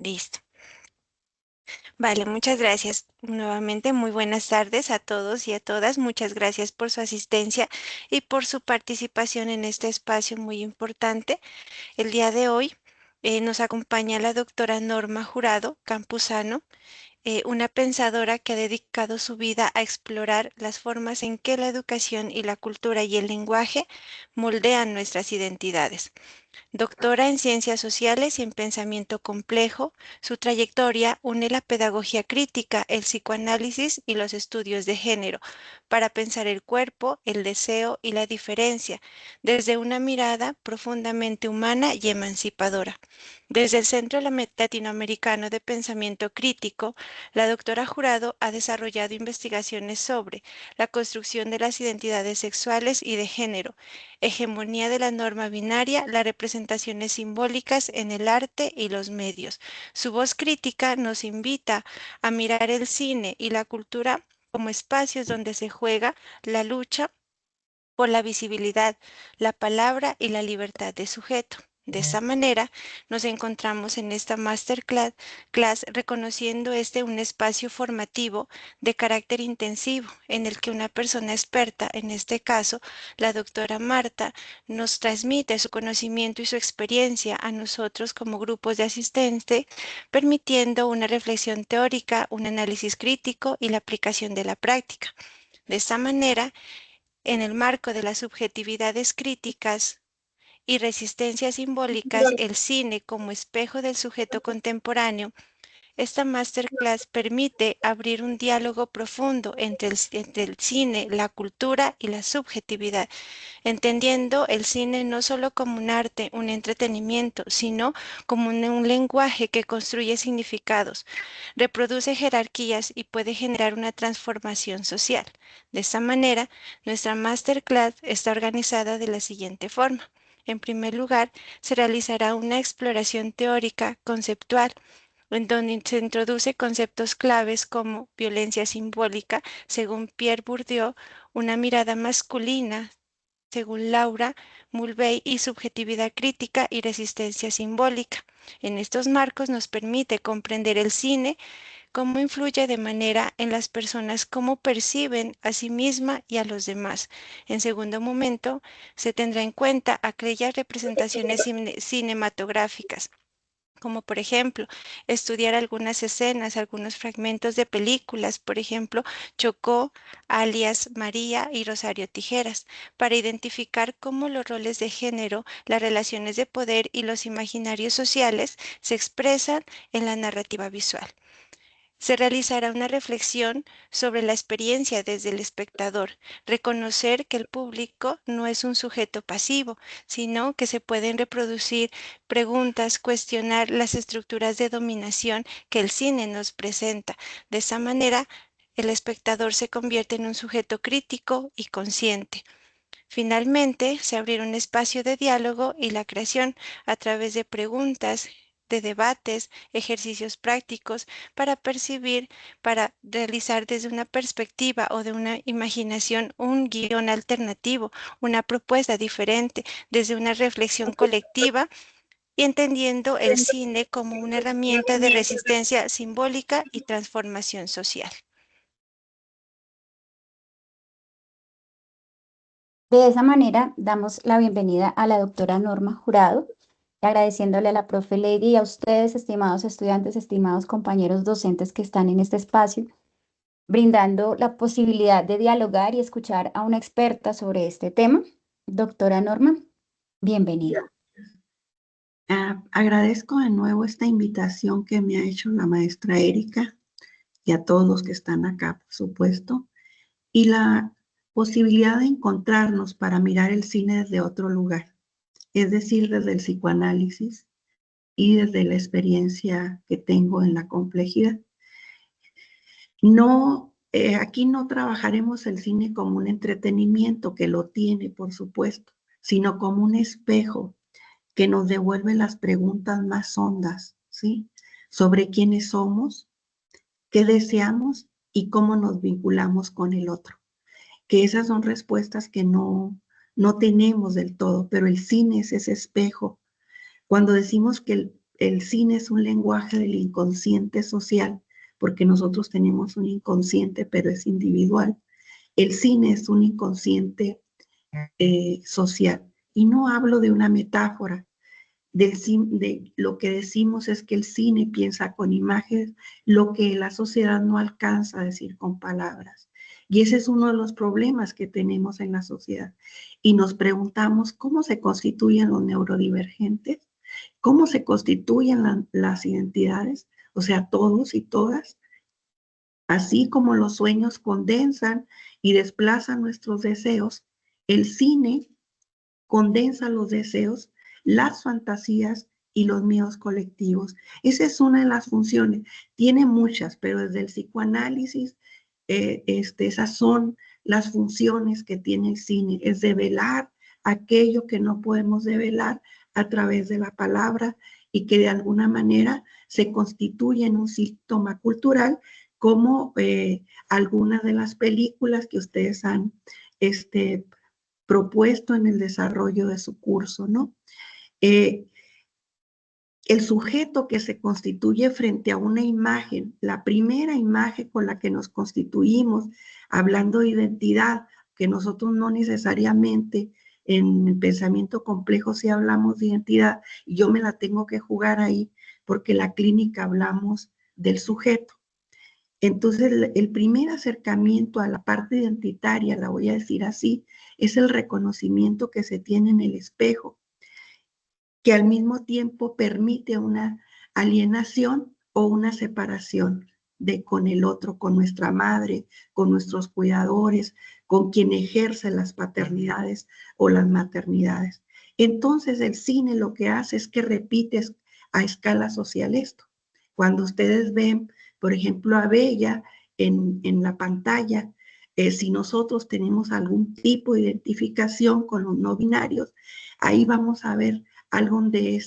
Listo. Vale, muchas gracias. Nuevamente, muy buenas tardes a todos y a todas. Muchas gracias por su asistencia y por su participación en este espacio muy importante. El día de hoy nos acompaña la doctora Norma Jurado Campuzano, una pensadora que ha dedicado su vida a explorar las formas en que la educación y la cultura y el lenguaje moldean nuestras identidades. Doctora en Ciencias Sociales y en Pensamiento Complejo, su trayectoria une la pedagogía crítica, el psicoanálisis y los estudios de género para pensar el cuerpo, el deseo y la diferencia desde una mirada profundamente humana y emancipadora. Desde el Centro Latinoamericano de Pensamiento Crítico, la doctora Jurado ha desarrollado investigaciones sobre la construcción de las identidades sexuales y de género, hegemonía de la norma binaria, las representaciones simbólicas en el arte y los medios. Su voz crítica nos invita a mirar el cine y la cultura como espacios donde se juega la lucha por la visibilidad, la palabra y la libertad de sujeto. De esa manera, nos encontramos en esta masterclass reconociendo un espacio formativo de carácter intensivo en el que una persona experta, en este caso la doctora Marta, nos transmite su conocimiento y su experiencia a nosotros como grupos de asistentes, permitiendo una reflexión teórica, un análisis crítico y la aplicación de la práctica. De esta manera, en el marco de las subjetividades críticas y resistencias simbólicas, el cine como espejo del sujeto contemporáneo, esta masterclass permite abrir un diálogo profundo entre el cine, la cultura y la subjetividad, entendiendo el cine no solo como un arte, un entretenimiento, sino como un lenguaje que construye significados, reproduce jerarquías y puede generar una transformación social. De esta manera, nuestra masterclass está organizada de la siguiente forma. En primer lugar, se realizará una exploración teórica conceptual en donde se introduce conceptos claves como violencia simbólica, según Pierre Bourdieu, una mirada masculina, según Laura Mulvey, y subjetividad crítica y resistencia simbólica. En estos marcos nos permite comprender el cine, cómo influye de manera en las personas, cómo perciben a sí misma y a los demás. En segundo momento, se tendrá en cuenta aquellas representaciones cinematográficas, como por ejemplo estudiar algunas escenas, algunos fragmentos de películas, por ejemplo, Chocó, alias María y Rosario Tijeras, para identificar cómo los roles de género, las relaciones de poder y los imaginarios sociales se expresan en la narrativa visual. Se realizará una reflexión sobre la experiencia desde el espectador, reconocer que el público no es un sujeto pasivo, sino que se pueden reproducir preguntas, cuestionar las estructuras de dominación que el cine nos presenta. De esa manera, el espectador se convierte en un sujeto crítico y consciente. Finalmente, se abrirá un espacio de diálogo y la creación a través de preguntas, de debates, ejercicios prácticos para percibir, para realizar desde una perspectiva o de una imaginación un guión alternativo, una propuesta diferente, desde una reflexión colectiva y entendiendo el cine como una herramienta de resistencia simbólica y transformación social. De esa manera, damos la bienvenida a la doctora Norma Jurado, agradeciéndole a la profe Lady y a ustedes, estimados estudiantes, estimados compañeros docentes que están en este espacio, brindando la posibilidad de dialogar y escuchar a una experta sobre este tema. Doctora Norma, bienvenida. Agradezco de nuevo esta invitación que me ha hecho la maestra Erika y a todos los que están acá, por supuesto, y la posibilidad de encontrarnos para mirar el cine desde otro lugar, es decir, desde el psicoanálisis y desde la experiencia que tengo en la complejidad. No, aquí no trabajaremos el cine como un entretenimiento, que lo tiene, por supuesto, sino como un espejo que nos devuelve las preguntas más hondas, ¿sí? Sobre quiénes somos, qué deseamos y cómo nos vinculamos con el otro. Que esas son respuestas que no tenemos del todo, pero el cine es ese espejo. Cuando decimos que el cine es un lenguaje del inconsciente social, porque nosotros tenemos un inconsciente, pero es individual. El cine es un inconsciente social. Y no hablo de una metáfora. De lo que decimos es que el cine piensa con imágenes, lo que la sociedad no alcanza a decir con palabras. Y ese es uno de los problemas que tenemos en la sociedad. Y nos preguntamos cómo se constituyen los neurodivergentes, cómo se constituyen las identidades, o sea, todos y todas, así como los sueños condensan y desplazan nuestros deseos. El cine condensa los deseos, las fantasías y los miedos colectivos. Esa es una de las funciones. Tiene muchas, pero desde el psicoanálisis, esas son las funciones que tiene el cine, es develar aquello que no podemos develar a través de la palabra y que de alguna manera se constituye en un síntoma cultural, como algunas de las películas que ustedes han propuesto en el desarrollo de su curso, ¿no? Eh, el sujeto que se constituye frente a una imagen, la primera imagen con la que nos constituimos, hablando de identidad, que nosotros no necesariamente en el pensamiento complejo si hablamos de identidad, y yo me la tengo que jugar ahí, porque en la clínica hablamos del sujeto. Entonces, el primer acercamiento a la parte identitaria, la voy a decir así, es el reconocimiento que se tiene en el espejo, que al mismo tiempo permite una alienación o una separación con el otro, con nuestra madre, con nuestros cuidadores, con quien ejerce las paternidades o las maternidades. Entonces, el cine lo que hace es que repite a escala social esto. Cuando ustedes ven, por ejemplo, a Bella en la pantalla, si nosotros tenemos algún tipo de identificación con los no binarios, ahí vamos a ver algo de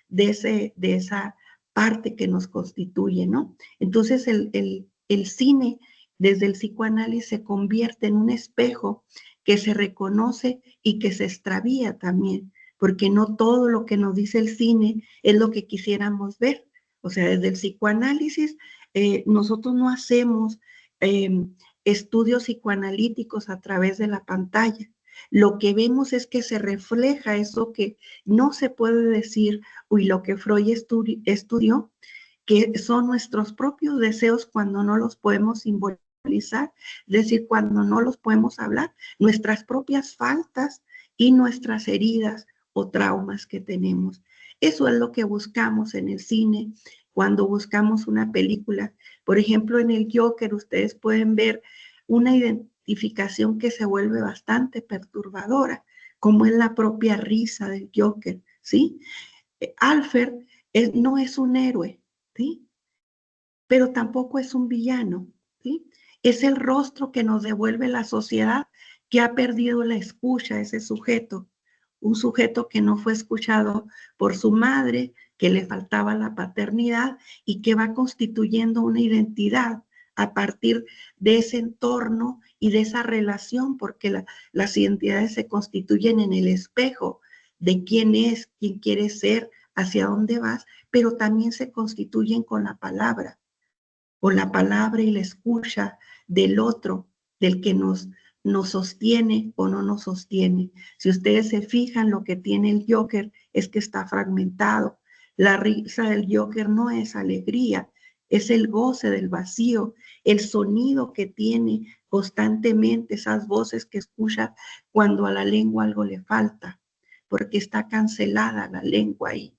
esa parte que nos constituye, ¿no? Entonces el cine desde el psicoanálisis se convierte en un espejo que se reconoce y que se extravía también, porque no todo lo que nos dice el cine es lo que quisiéramos ver. O sea, desde el psicoanálisis nosotros no hacemos estudios psicoanalíticos a través de la pantalla. Lo que vemos es que se refleja eso que no se puede decir, y lo que Freud estudió, que son nuestros propios deseos cuando no los podemos simbolizar, es decir, cuando no los podemos hablar, nuestras propias faltas y nuestras heridas o traumas que tenemos. Eso es lo que buscamos en el cine cuando buscamos una película. Por ejemplo, en el Joker ustedes pueden ver una identificación que se vuelve bastante perturbadora, como es la propia risa del Joker, ¿sí? Alfred no es un héroe, ¿sí? Pero tampoco es un villano, ¿sí? Es el rostro que nos devuelve la sociedad que ha perdido la escucha a ese sujeto, un sujeto que no fue escuchado por su madre, que le faltaba la paternidad y que va constituyendo una identidad a partir de ese entorno y de esa relación, porque las identidades se constituyen en el espejo de quién es, quién quiere ser, hacia dónde vas, pero también se constituyen con la palabra, o la palabra y la escucha del otro, del que nos sostiene o no nos sostiene. Si ustedes se fijan, lo que tiene el Joker es que está fragmentado. La risa del Joker no es alegría, es el goce del vacío, el sonido que tiene constantemente, esas voces que escucha cuando a la lengua algo le falta, porque está cancelada la lengua ahí.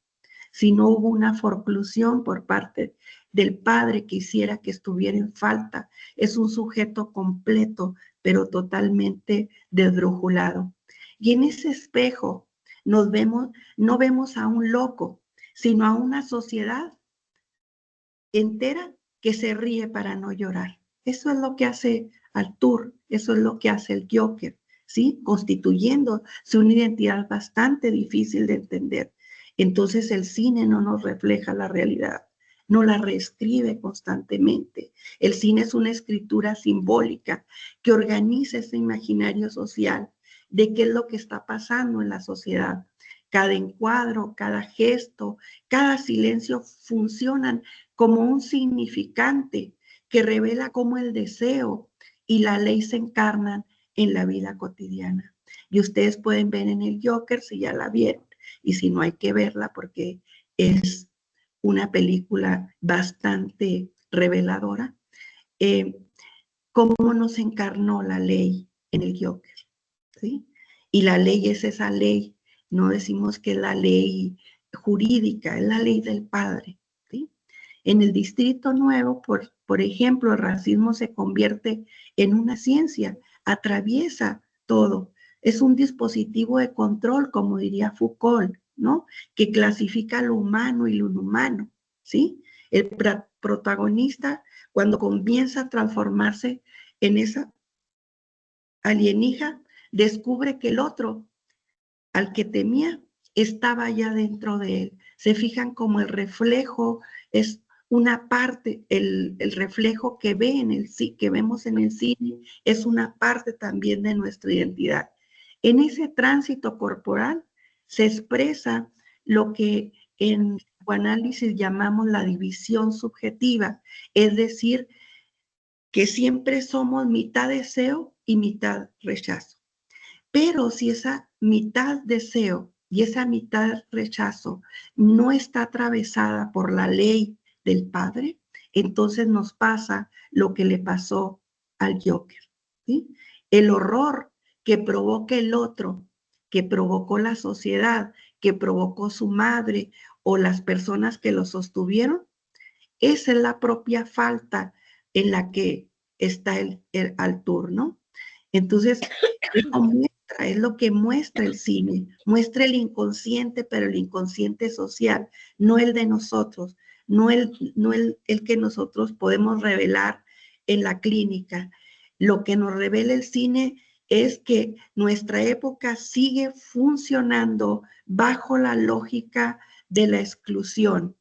Si no hubo una forclusión por parte del padre que hiciera que estuviera en falta, es un sujeto completo, pero totalmente desbrujulado. Y en ese espejo no vemos a un loco, sino a una sociedad entera que se ríe para no llorar. Eso es lo que hace Arthur, eso es lo que hace el Joker, ¿sí? Constituyéndose una identidad bastante difícil de entender. Entonces el cine no nos refleja la realidad, no la reescribe constantemente. El cine es una escritura simbólica que organiza ese imaginario social de qué es lo que está pasando en la sociedad. cada encuadro, cada gesto, cada silencio funcionan como un significante que revela cómo el deseo y la ley se encarnan en la vida cotidiana. Y ustedes pueden ver en el Joker si ya la vieron, y si no hay que verla porque es una película bastante reveladora, cómo nos encarnó la ley en el Joker, ¿sí? Y la ley es esa ley, no decimos que es la ley jurídica, es la ley del Padre, ¿sí? En el Distrito Nuevo, por ejemplo, el racismo se convierte en una ciencia, atraviesa todo. Es un dispositivo de control, como diría Foucault, ¿no? Que clasifica lo humano y lo inhumano, ¿sí? El protagonista, cuando comienza a transformarse en esa alienígena, descubre que el otro, al que temía, estaba ya dentro de él. Se fijan como el reflejo es una parte, el reflejo que que vemos en el cine es una parte también de nuestra identidad. En ese tránsito corporal se expresa lo que en psicoanálisis llamamos la división subjetiva, es decir, que siempre somos mitad deseo y mitad rechazo. Pero si esa mitad deseo y esa mitad rechazo no está atravesada por la ley del Padre, entonces nos pasa lo que le pasó al Joker, ¿sí? El horror que provoca el otro, que provocó la sociedad, que provocó su madre o las personas que lo sostuvieron, esa es la propia falta en la que está al turno. Entonces, es lo que muestra el cine, muestra el inconsciente, pero el inconsciente social, no el de nosotros, no el que nosotros podemos revelar en la clínica. Lo que nos revela el cine es que nuestra época sigue funcionando bajo la lógica de la exclusión.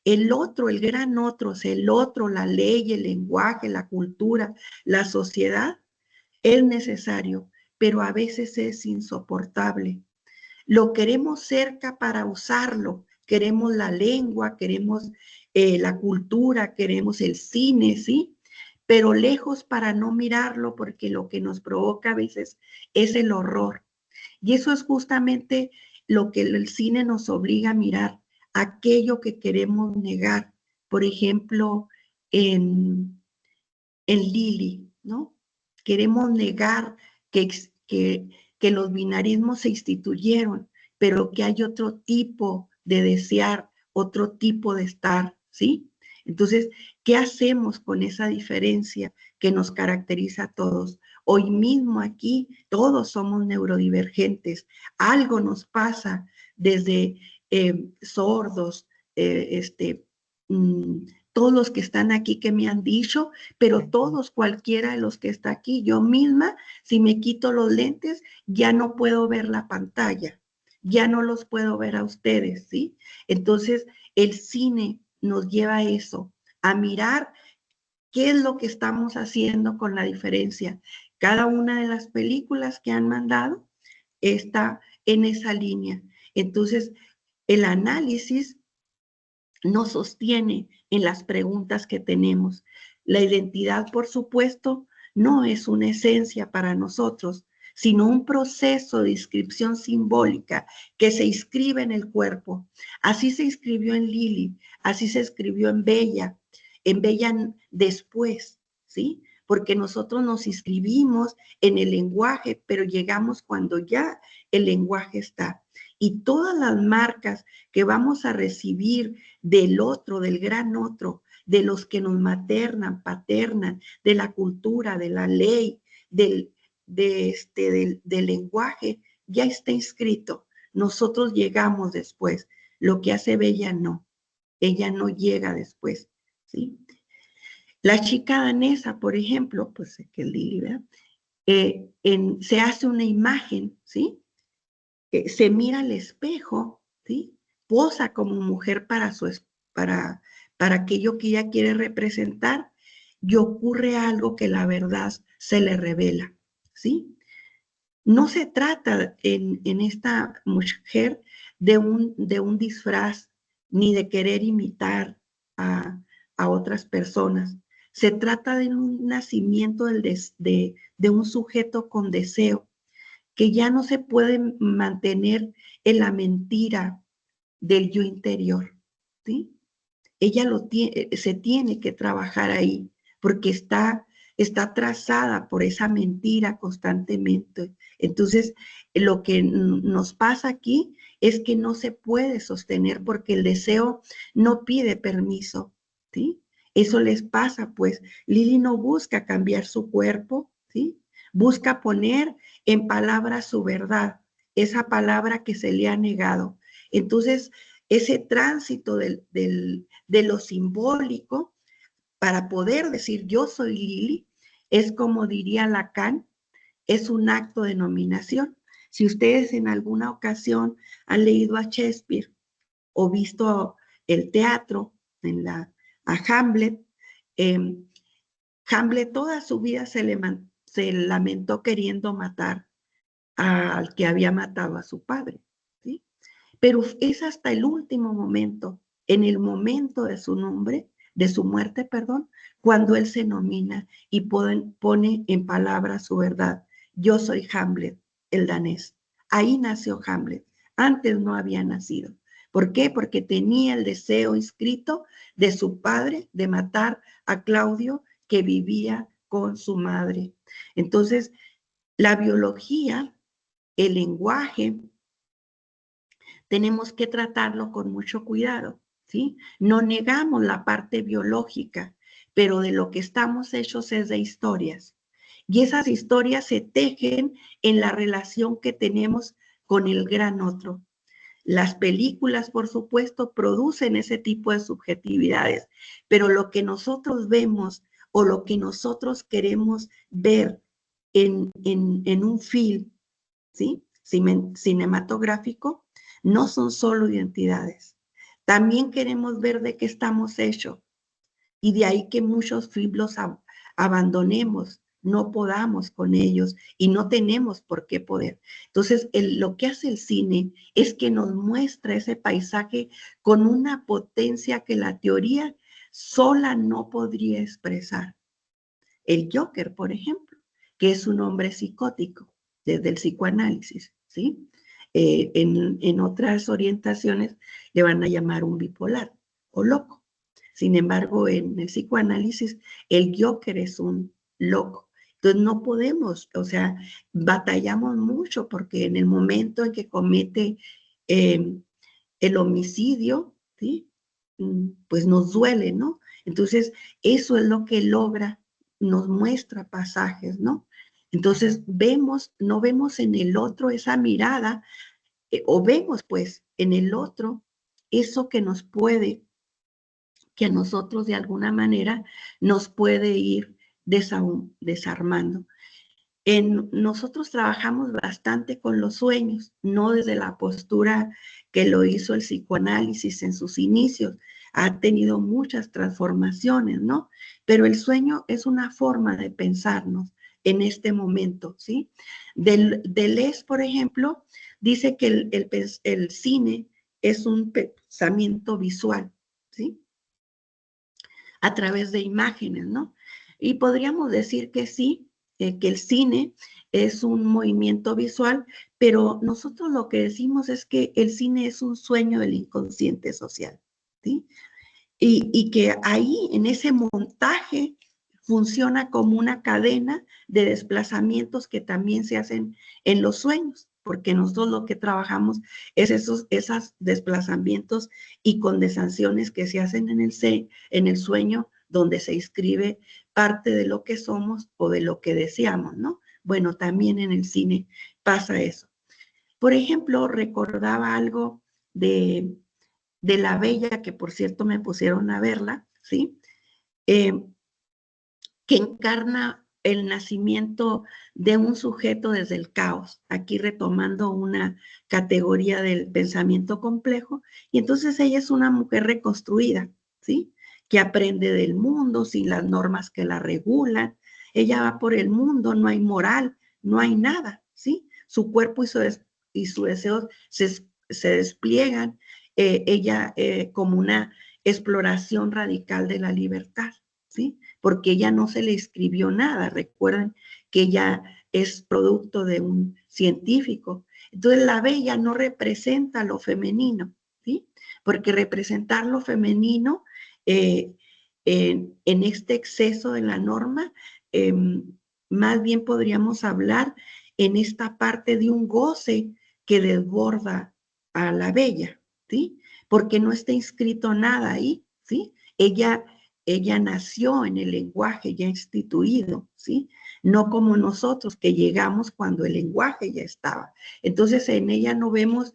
El otro, el gran otro, el otro, la ley, el lenguaje, la cultura, la sociedad, es necesario, pero a veces es insoportable. Lo queremos cerca para usarlo. Queremos la lengua, queremos la cultura, queremos el cine, ¿sí? Pero lejos para no mirarlo porque lo que nos provoca a veces es el horror. Y eso es justamente lo que el cine nos obliga a mirar, aquello que queremos negar. Por ejemplo, en, en Lili, ¿no? Queremos negar que, que los binarismos se instituyeron, pero que hay otro tipo de desear, otro tipo de estar, ¿sí? Entonces, ¿qué hacemos con esa diferencia que nos caracteriza a todos? Hoy mismo aquí todos somos neurodivergentes. Algo nos pasa desde sordos, todos los que están aquí que me han dicho, pero todos, cualquiera de los que está aquí, yo misma, si me quito los lentes, ya no puedo ver la pantalla, ya no los puedo ver a ustedes, ¿sí? Entonces, el cine nos lleva a eso, a mirar qué es lo que estamos haciendo con la diferencia. Cada una de las películas que han mandado está en esa línea. Entonces, el análisis nos sostiene en las preguntas que tenemos. La identidad, por supuesto, no es una esencia para nosotros, sino un proceso de inscripción simbólica que se inscribe en el cuerpo. Así se inscribió en Lili, así se escribió en Bella después, ¿sí? Porque nosotros nos inscribimos en el lenguaje, pero llegamos cuando ya el lenguaje está. Y todas las marcas que vamos a recibir del otro, del gran otro, de los que nos maternan, paternan, de la cultura, de la ley, del lenguaje, ya está inscrito. Nosotros llegamos después. Lo que hace Bella no. Ella no llega después, ¿sí? La chica danesa, por ejemplo, pues que Lili, ¿verdad? Se hace una imagen, ¿sí? Se mira al espejo, ¿sí? Posa como mujer para, para aquello que ella quiere representar y ocurre algo que la verdad se le revela, ¿sí? No se trata en esta mujer de un disfraz ni de querer imitar a, a otras personas. Se trata de un nacimiento de un sujeto con deseo que ya no se puede mantener en la mentira del yo interior, ¿sí? Ella se tiene que trabajar ahí porque está trazada por esa mentira constantemente. Entonces, lo que nos pasa aquí es que no se puede sostener porque el deseo no pide permiso, ¿sí? Eso les pasa, pues Lili no busca cambiar su cuerpo, ¿sí? Busca poner en palabras su verdad, esa palabra que se le ha negado. Entonces, ese tránsito de lo simbólico para poder decir yo soy Lili, es como diría Lacan, es un acto de nominación. Si ustedes en alguna ocasión han leído a Shakespeare o visto el teatro a Hamlet, eh, Hamlet toda su vida se lamentó queriendo matar al que había matado a su padre, ¿sí? Pero es hasta el último momento, en el momento de su muerte, perdón, cuando él se nomina y pone en palabras su verdad. Yo soy Hamlet, el danés. Ahí nació Hamlet. Antes no había nacido. ¿Por qué? Porque tenía el deseo inscrito de su padre de matar a Claudio, que vivía con su madre. Entonces, la biología, el lenguaje, tenemos que tratarlo con mucho cuidado, ¿sí? No negamos la parte biológica, pero de lo que estamos hechos es de historias. Y esas historias se tejen en la relación que tenemos con el gran otro. Las películas, por supuesto, producen ese tipo de subjetividades, pero lo que nosotros vemos o lo que nosotros queremos ver en un film, ¿sí? Cinematográfico, no son solo identidades. También queremos ver de qué estamos hechos. Y de ahí que muchos films los abandonemos, no podamos con ellos y no tenemos por qué poder. Entonces, lo que hace el cine es que nos muestra ese paisaje con una potencia que la teoría sola no podría expresar. El Joker, por ejemplo, que es un hombre psicótico desde el psicoanálisis, ¿sí? En otras orientaciones le van a llamar un bipolar o loco. Sin embargo, en el psicoanálisis, el Joker es un loco. Entonces no podemos, o sea, batallamos mucho porque en el momento en que comete el homicidio, ¿sí? Pues nos duele, ¿no? Entonces, eso es lo que logra, nos muestra pasajes, ¿no? Entonces, no vemos en el otro esa mirada, o vemos pues en el otro eso que a nosotros de alguna manera nos puede ir desarmando. Nosotros trabajamos bastante con los sueños, no desde la postura que lo hizo el psicoanálisis en sus inicios. Ha tenido muchas transformaciones, ¿no? Pero el sueño es una forma de pensarnos en este momento, ¿sí? Deleuze, por ejemplo, dice que el cine es un pensamiento visual, ¿sí? A través de imágenes, ¿no? Y podríamos decir que sí, que el cine es un movimiento visual, pero nosotros lo que decimos es que el cine es un sueño del inconsciente social, ¿sí? Y que ahí, en ese montaje, funciona como una cadena de desplazamientos que también se hacen en los sueños, porque nosotros lo que trabajamos es esos desplazamientos y condensaciones que se hacen en el sueño, donde se inscribe parte de lo que somos o de lo que deseamos, ¿no? Bueno, también en el cine pasa eso. Por ejemplo, recordaba algo de La Bella, que por cierto me pusieron a verla, ¿sí? Eh, que encarna el nacimiento de un sujeto desde el caos, aquí retomando una categoría del pensamiento complejo, y entonces ella es una mujer reconstruida, ¿sí? Que aprende del mundo sin las normas que la regulan, ella va por el mundo, no hay moral, no hay nada, ¿sí? su cuerpo y su deseo se despliegan, ella como una exploración radical de la libertad, ¿sí? Porque ella no se le escribió nada. Recuerden que ella es producto de un científico. Entonces la bella no representa lo femenino, ¿sí? Porque representar lo femenino en este exceso de la norma, eh, más bien podríamos hablar en esta parte de un goce que desborda a la bella, ¿sí? Porque no está inscrito nada ahí, ¿sí? Ella nació en el lenguaje ya instituido, ¿sí? No como nosotros que llegamos cuando el lenguaje ya estaba. Entonces en ella no vemos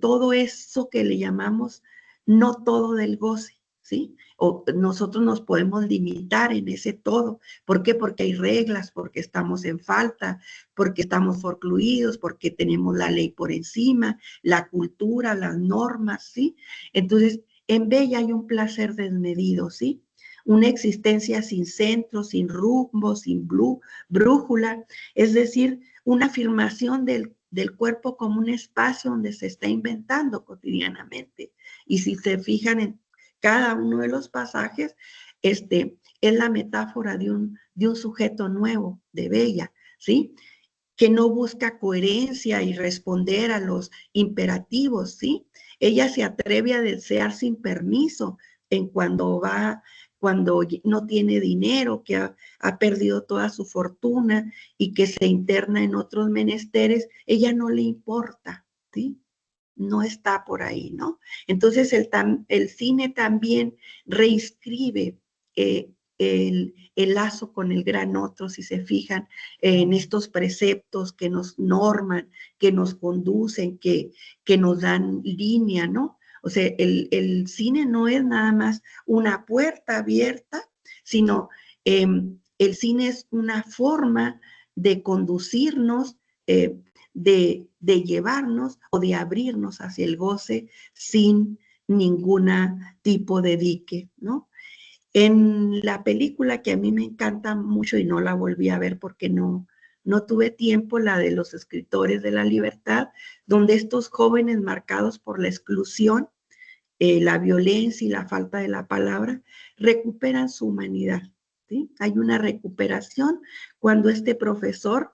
todo eso que le llamamos no todo del goce, ¿sí? O nosotros nos podemos limitar en ese todo. ¿Por qué? Porque hay reglas, porque estamos en falta, porque estamos forcluidos, porque tenemos la ley por encima, la cultura, las normas, ¿sí? Entonces, en Bella hay un placer desmedido, ¿sí? Una existencia sin centro, sin rumbo, sin brújula, es decir, una afirmación del cuerpo como un espacio donde se está inventando cotidianamente. Y si se fijan en cada uno de los pasajes, es la metáfora de un sujeto nuevo, de Bella, ¿sí? Que no busca coherencia y responder a los imperativos, ¿sí? Ella se atreve a desear sin permiso en cuando no tiene dinero, que ha perdido toda su fortuna y que se interna en otros menesteres, ella no le importa, ¿sí? No está por ahí, ¿no? Entonces el cine también reinscribe el lazo con el gran otro, si se fijan, en estos preceptos que nos norman, que nos conducen, que nos dan línea, ¿no? O sea, el cine no es nada más una puerta abierta, sino el cine es una forma de conducirnos, de llevarnos o de abrirnos hacia el goce sin ningún tipo de dique, ¿no? En la película que a mí me encanta mucho y no la volví a ver porque no tuve tiempo, la de los escritores de la libertad, donde estos jóvenes marcados por la exclusión, la violencia y la falta de la palabra, recuperan su humanidad, ¿sí? Hay una recuperación cuando este profesor,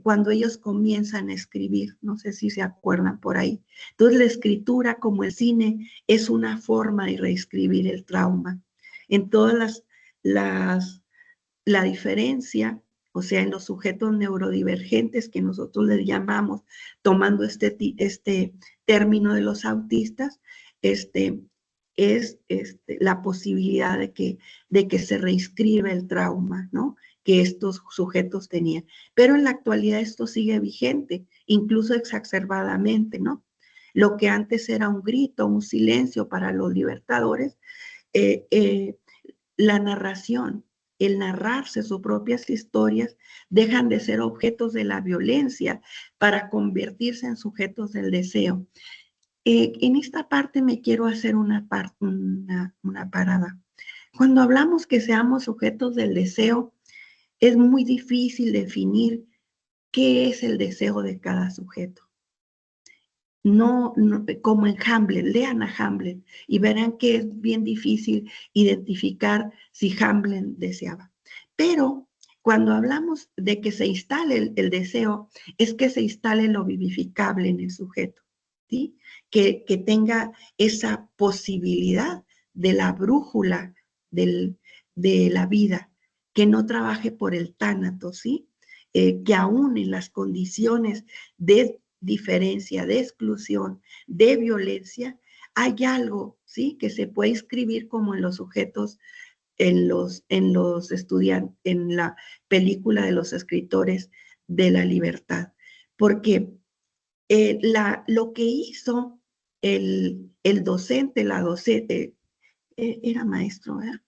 cuando ellos comienzan a escribir, no sé si se acuerdan por ahí. Entonces la escritura, como el cine, es una forma de reescribir el trauma. En todas la diferencia, o sea, en los sujetos neurodivergentes que nosotros les llamamos, tomando este término de los autistas, es la posibilidad de que se reescriba el trauma, ¿no? Que estos sujetos tenían. Pero en la actualidad esto sigue vigente, incluso exacerbadamente, ¿no? Lo que antes era un grito, un silencio para los libertadores, eh, eh, la narración, el narrarse sus propias historias, dejan de ser objetos de la violencia para convertirse en sujetos del deseo. En esta parte me quiero hacer una parada. Cuando hablamos que seamos sujetos del deseo, es muy difícil definir qué es el deseo de cada sujeto. No, como en Hamlet, lean a Hamlet y verán que es bien difícil identificar si Hamlet deseaba. Pero cuando hablamos de que se instale deseo, es que se instale lo vivificable en el sujeto, ¿sí? Que tenga esa posibilidad de la brújula de la vida, que no trabaje por el tánatos, ¿sí? Que aún en las condiciones de diferencia, de exclusión, de violencia, hay algo, ¿sí? Que se puede escribir como en los sujetos, en los estudiantes, en la película de los escritores de la libertad. Porque lo que hizo el docente, la docente, era maestro, ¿verdad?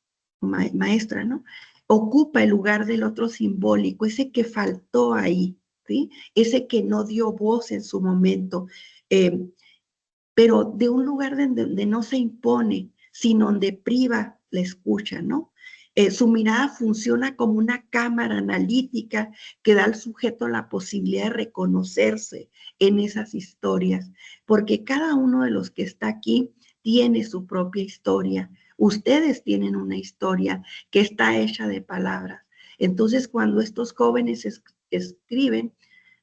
Maestra, ¿no? Ocupa el lugar del otro simbólico, ese que faltó ahí, ¿sí? Ese que no dio voz en su momento, eh, pero de un lugar donde no se impone, sino donde priva la escucha, ¿no? Su mirada funciona como una cámara analítica que da al sujeto la posibilidad de reconocerse en esas historias, porque cada uno de los que está aquí tiene su propia historia. Ustedes tienen una historia que está hecha de palabras. Entonces, cuando estos jóvenes escriben,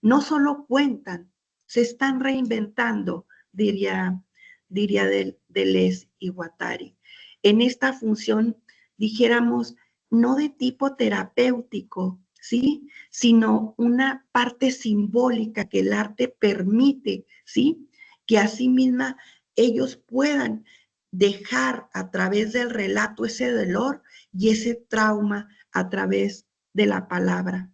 no solo cuentan, se están reinventando, diría Deleuze y Guattari. En esta función, dijéramos, no de tipo terapéutico, ¿sí? Sino una parte simbólica que el arte permite, ¿sí? Que así misma ellos puedan dejar a través del relato ese dolor y ese trauma a través de la palabra.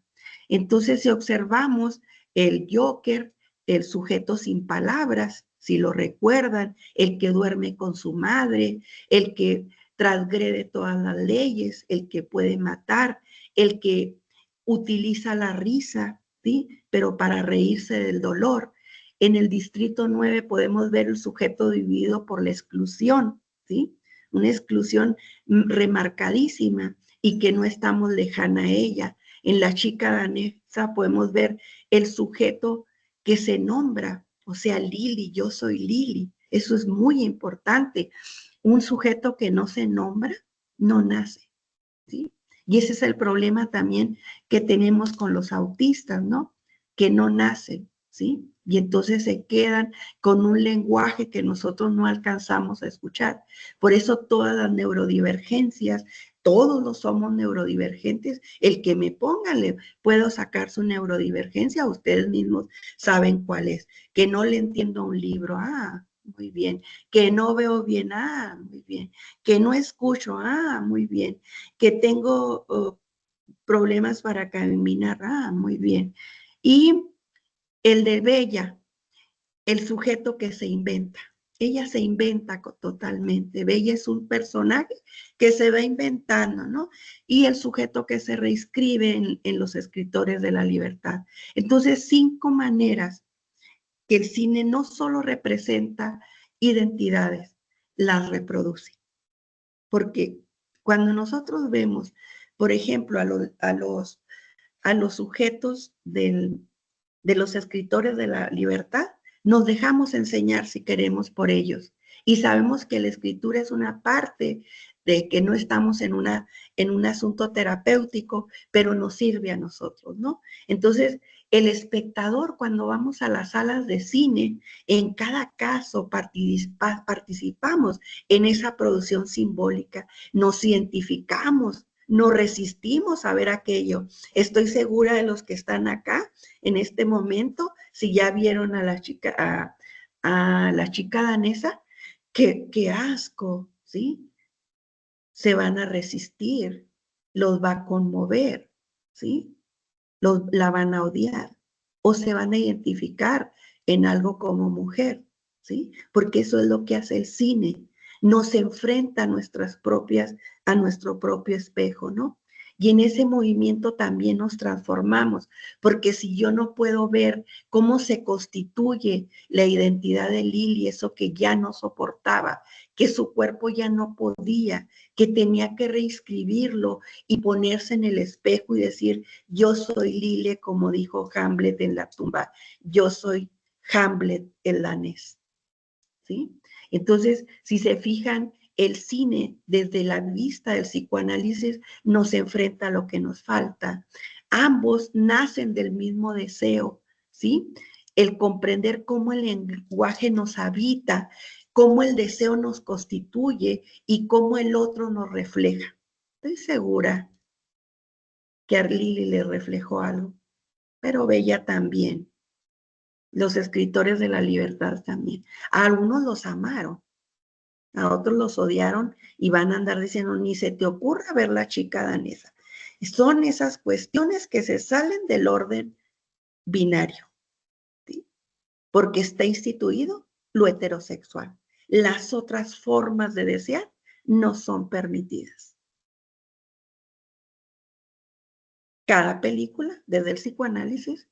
Entonces, si observamos el Joker, el sujeto sin palabras, si lo recuerdan, el que duerme con su madre, el que transgrede todas las leyes, el que puede matar, el que utiliza la risa, ¿sí? Pero para reírse del dolor. En el distrito 9 podemos ver el sujeto dividido por la exclusión, ¿sí? Una exclusión remarcadísima y que no estamos lejana a ella. En la chica danesa podemos ver el sujeto que se nombra, o sea, Lili, yo soy Lili. Eso es muy importante. Un sujeto que no se nombra, no nace, ¿sí? Y ese es el problema también que tenemos con los autistas, ¿no? Que no nacen, ¿sí? Y entonces se quedan con un lenguaje que nosotros no alcanzamos a escuchar. Por eso todas las neurodivergencias, todos los somos neurodivergentes. El que me ponga, le puedo sacar su neurodivergencia, ustedes mismos saben cuál es. Que no le entiendo un libro, muy bien. Que no veo bien, muy bien. Que no escucho, muy bien. Que tengo problemas para caminar, muy bien. Y el de Bella, el sujeto que se inventa. Ella se inventa totalmente. Bella es un personaje que se va inventando, ¿no? Y el sujeto que se reescribe en los escritores de la libertad. Entonces, 5 maneras que el cine no solo representa identidades, las reproduce. Porque cuando nosotros vemos, por ejemplo, a los sujetos de los escritores de la libertad, nos dejamos enseñar si queremos por ellos. Y sabemos que la escritura es una parte de que no estamos en un asunto terapéutico, pero nos sirve a nosotros, ¿no? Entonces, el espectador, cuando vamos a las salas de cine, en cada caso participamos en esa producción simbólica, nos identificamos, nos resistimos a ver aquello. Estoy segura de los que están acá en este momento, si ya vieron a la chica danesa, qué asco, ¿sí? Se van a resistir, los va a conmover, ¿sí? La van a odiar o se van a identificar en algo como mujer, ¿sí? Porque eso es lo que hace el cine, nos enfrenta a nuestro propio espejo, ¿no? Y en ese movimiento también nos transformamos, porque si yo no puedo ver cómo se constituye la identidad de Lili, eso que ya no soportaba, que su cuerpo ya no podía, que tenía que reescribirlo y ponerse en el espejo y decir, yo soy Lili, como dijo Hamlet en la tumba, yo soy Hamlet el danés, ¿sí? Entonces, si se fijan, el cine desde la vista del psicoanálisis nos enfrenta a lo que nos falta. Ambos nacen del mismo deseo, ¿sí? El comprender cómo el lenguaje nos habita, cómo el deseo nos constituye y cómo el otro nos refleja. Estoy segura que a Lili le reflejó algo, pero Bella también. Los escritores de la libertad también. A algunos los amaron, a otros los odiaron y van a andar diciendo, ni se te ocurra ver la chica danesa. Son esas cuestiones que se salen del orden binario, ¿sí? Porque está instituido lo heterosexual. Las otras formas de desear no son permitidas. Cada película, desde el psicoanálisis,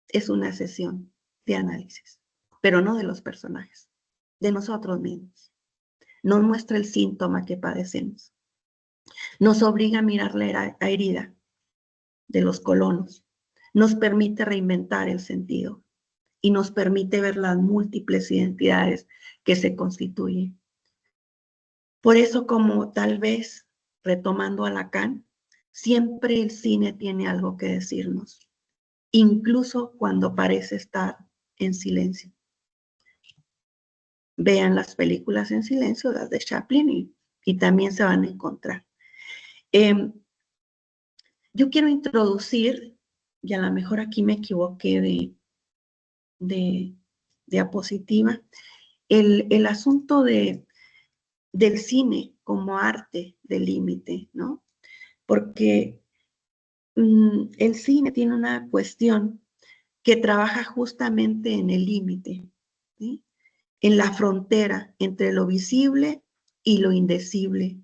es una sesión de análisis, pero no de los personajes, de nosotros mismos. Nos muestra el síntoma que padecemos. Nos obliga a mirar la herida de los colonos, nos permite reinventar el sentido y nos permite ver las múltiples identidades que se constituyen. Por eso, como tal vez, retomando a Lacan, siempre el cine tiene algo que decirnos, incluso cuando parece estar en silencio. Vean las películas en silencio, las de Chaplin, y también se van a encontrar. Yo quiero introducir, y a lo mejor aquí me equivoqué de diapositiva, el asunto del cine como arte del límite, ¿no? Porque el cine tiene una cuestión que trabaja justamente en el límite, ¿sí? En la frontera entre lo visible y lo indecible,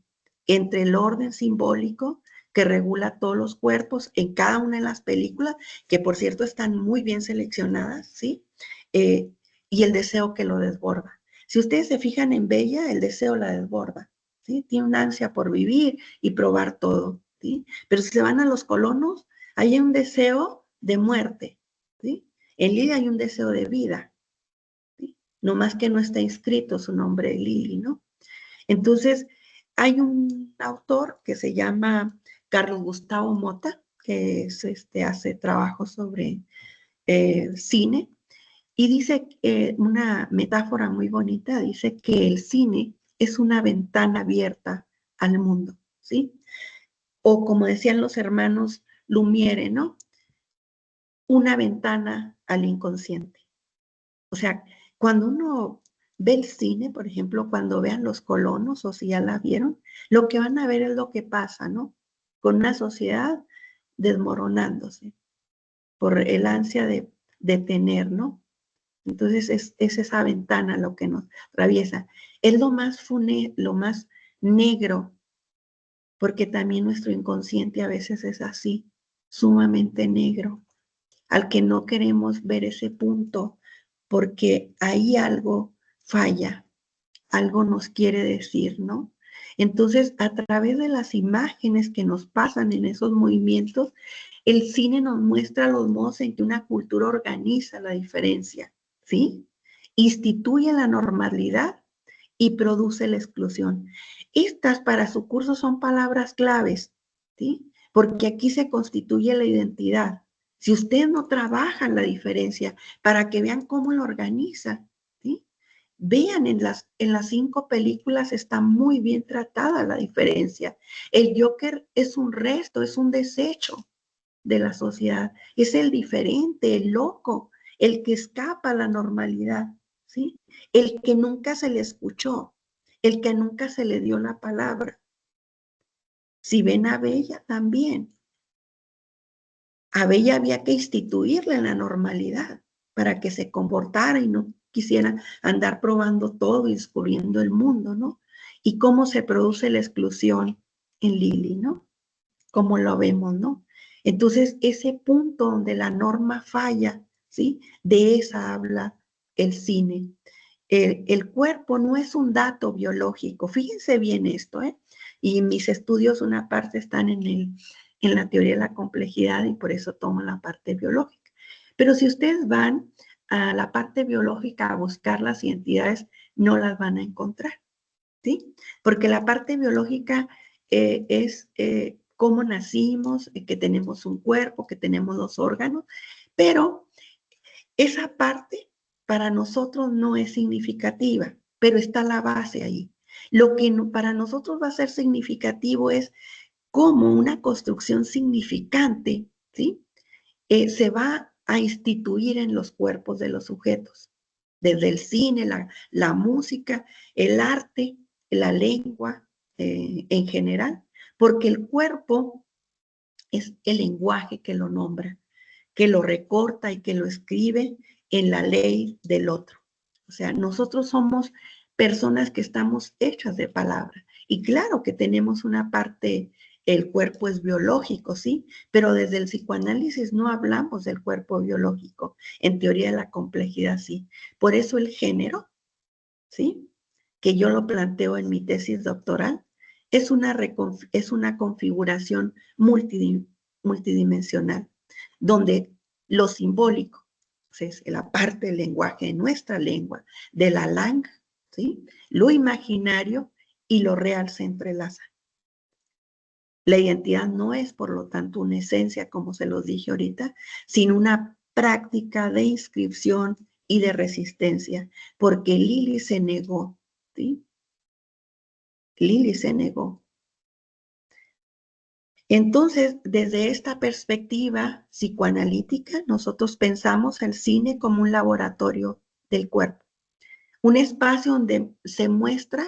entre el orden simbólico que regula todos los cuerpos en cada una de las películas, que por cierto están muy bien seleccionadas, ¿sí? Eh, y el deseo que lo desborda. Si ustedes se fijan en Bella, el deseo la desborda, ¿sí? Tiene una ansia por vivir y probar todo, ¿sí? Pero si se van a los colonos, hay un deseo de muerte, ¿sí? En Lidia hay un deseo de vida, ¿sí? No más que no está inscrito su nombre Lili, ¿no? Entonces, hay un autor que se llama Carlos Gustavo Mota, que es, hace trabajos sobre cine, y dice una metáfora muy bonita, dice que el cine es una ventana abierta al mundo, ¿sí? O como decían los hermanos Lumière, ¿no? Una ventana al inconsciente. O sea, cuando uno ve el cine, por ejemplo, cuando vean Los Colonos o si ya la vieron, lo que van a ver es lo que pasa, ¿no? Con una sociedad desmoronándose por el ansia de tener, ¿no? Entonces es esa ventana lo que nos atraviesa. Es lo más lo más negro, porque también nuestro inconsciente a veces es así, sumamente negro, al que no queremos ver ese punto, porque ahí algo falla, algo nos quiere decir, ¿no? Entonces, a través de las imágenes que nos pasan en esos movimientos, el cine nos muestra los modos en que una cultura organiza la diferencia, ¿sí? Instituye la normalidad y produce la exclusión. Estas para su curso son palabras claves, ¿sí? Porque aquí se constituye la identidad. Si ustedes no trabajan la diferencia para que vean cómo lo organiza, ¿sí? Vean en las 5 películas está muy bien tratada la diferencia. El Joker es un resto, es un desecho de la sociedad. Es el diferente, el loco, el que escapa a la normalidad, ¿sí? El que nunca se le escuchó, el que nunca se le dio la palabra. Si ven a Bella también, a Bella había que instituirle en la normalidad para que se comportara y no quisiera andar probando todo y descubriendo el mundo, ¿no? Y cómo se produce la exclusión en Lili, ¿no? Como lo vemos, ¿no? Entonces, ese punto donde la norma falla, ¿sí? De esa habla el cine. El cuerpo no es un dato biológico. Fíjense bien esto, ¿eh? Y mis estudios, una parte están en la teoría de la complejidad y por eso tomo la parte biológica. Pero si ustedes van a la parte biológica a buscar las identidades, no las van a encontrar, ¿sí? Porque la parte biológica es cómo nacimos, que tenemos un cuerpo, que tenemos los órganos, pero esa parte para nosotros no es significativa, pero está la base ahí. Lo que para nosotros va a ser significativo es cómo una construcción significante, ¿sí? Se va a instituir en los cuerpos de los sujetos, desde el cine, la música, el arte, la lengua en general, porque el cuerpo es el lenguaje que lo nombra, que lo recorta y que lo escribe en la ley del otro. O sea, nosotros somos personas que estamos hechas de palabra. Y claro que tenemos una parte, el cuerpo es biológico, ¿sí? Pero desde el psicoanálisis no hablamos del cuerpo biológico. En teoría de la complejidad, sí. Por eso el género, ¿sí? Que yo lo planteo en mi tesis doctoral, Es una configuración multidimensional, donde lo simbólico, es la parte del lenguaje de nuestra lengua, de la langa, ¿sí? Lo imaginario y lo real se entrelazan. La identidad no es, por lo tanto, una esencia, como se los dije ahorita, sino una práctica de inscripción y de resistencia, porque Lili se negó, ¿sí? Lili se negó. Entonces, desde esta perspectiva psicoanalítica, nosotros pensamos el cine como un laboratorio del cuerpo, un espacio donde se muestra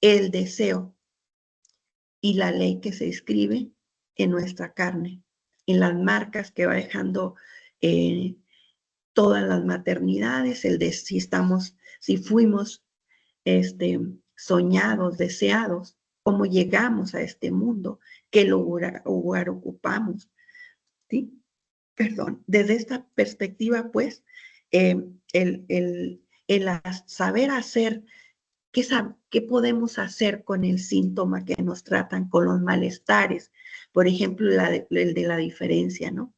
el deseo y la ley que se escribe en nuestra carne, en las marcas que va dejando todas las maternidades, el de si fuimos soñados, deseados, cómo llegamos a este mundo, qué lugar ocupamos, ¿sí? Perdón, desde esta perspectiva, pues, el saber hacer, ¿qué podemos hacer con el síntoma que nos tratan, con los malestares? Por ejemplo, el de la diferencia, ¿no?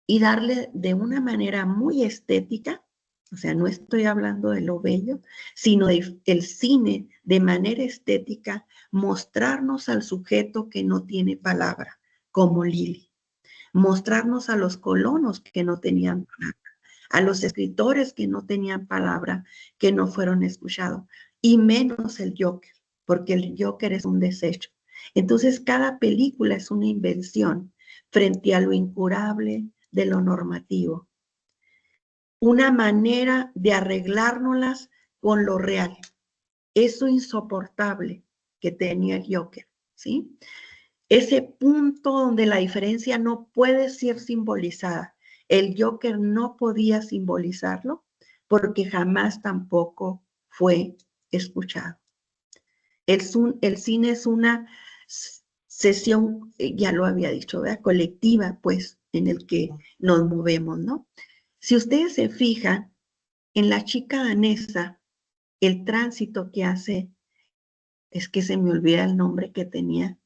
Y darle de una manera muy estética, o sea, no estoy hablando de lo bello, sino del cine de manera estética, mostrarnos al sujeto que no tiene palabra, como Lili, mostrarnos a los colonos que no tenían palabra, a los escritores que no tenían palabra, que no fueron escuchados, y menos el Joker, porque el Joker es un desecho. Entonces, cada película es una invención frente a lo incurable de lo normativo. Una manera de arreglárnoslas con lo real. Eso insoportable que tenía el Joker, ¿sí? Ese punto donde la diferencia no puede ser simbolizada. El Joker no podía simbolizarlo porque jamás tampoco fue escuchado. El cine es una sesión, ya lo había dicho, ¿verdad? Colectiva, pues, en el que nos movemos, ¿no? Si ustedes se fijan, en la chica danesa, el tránsito que hace, es que se me olvida el nombre que tenía,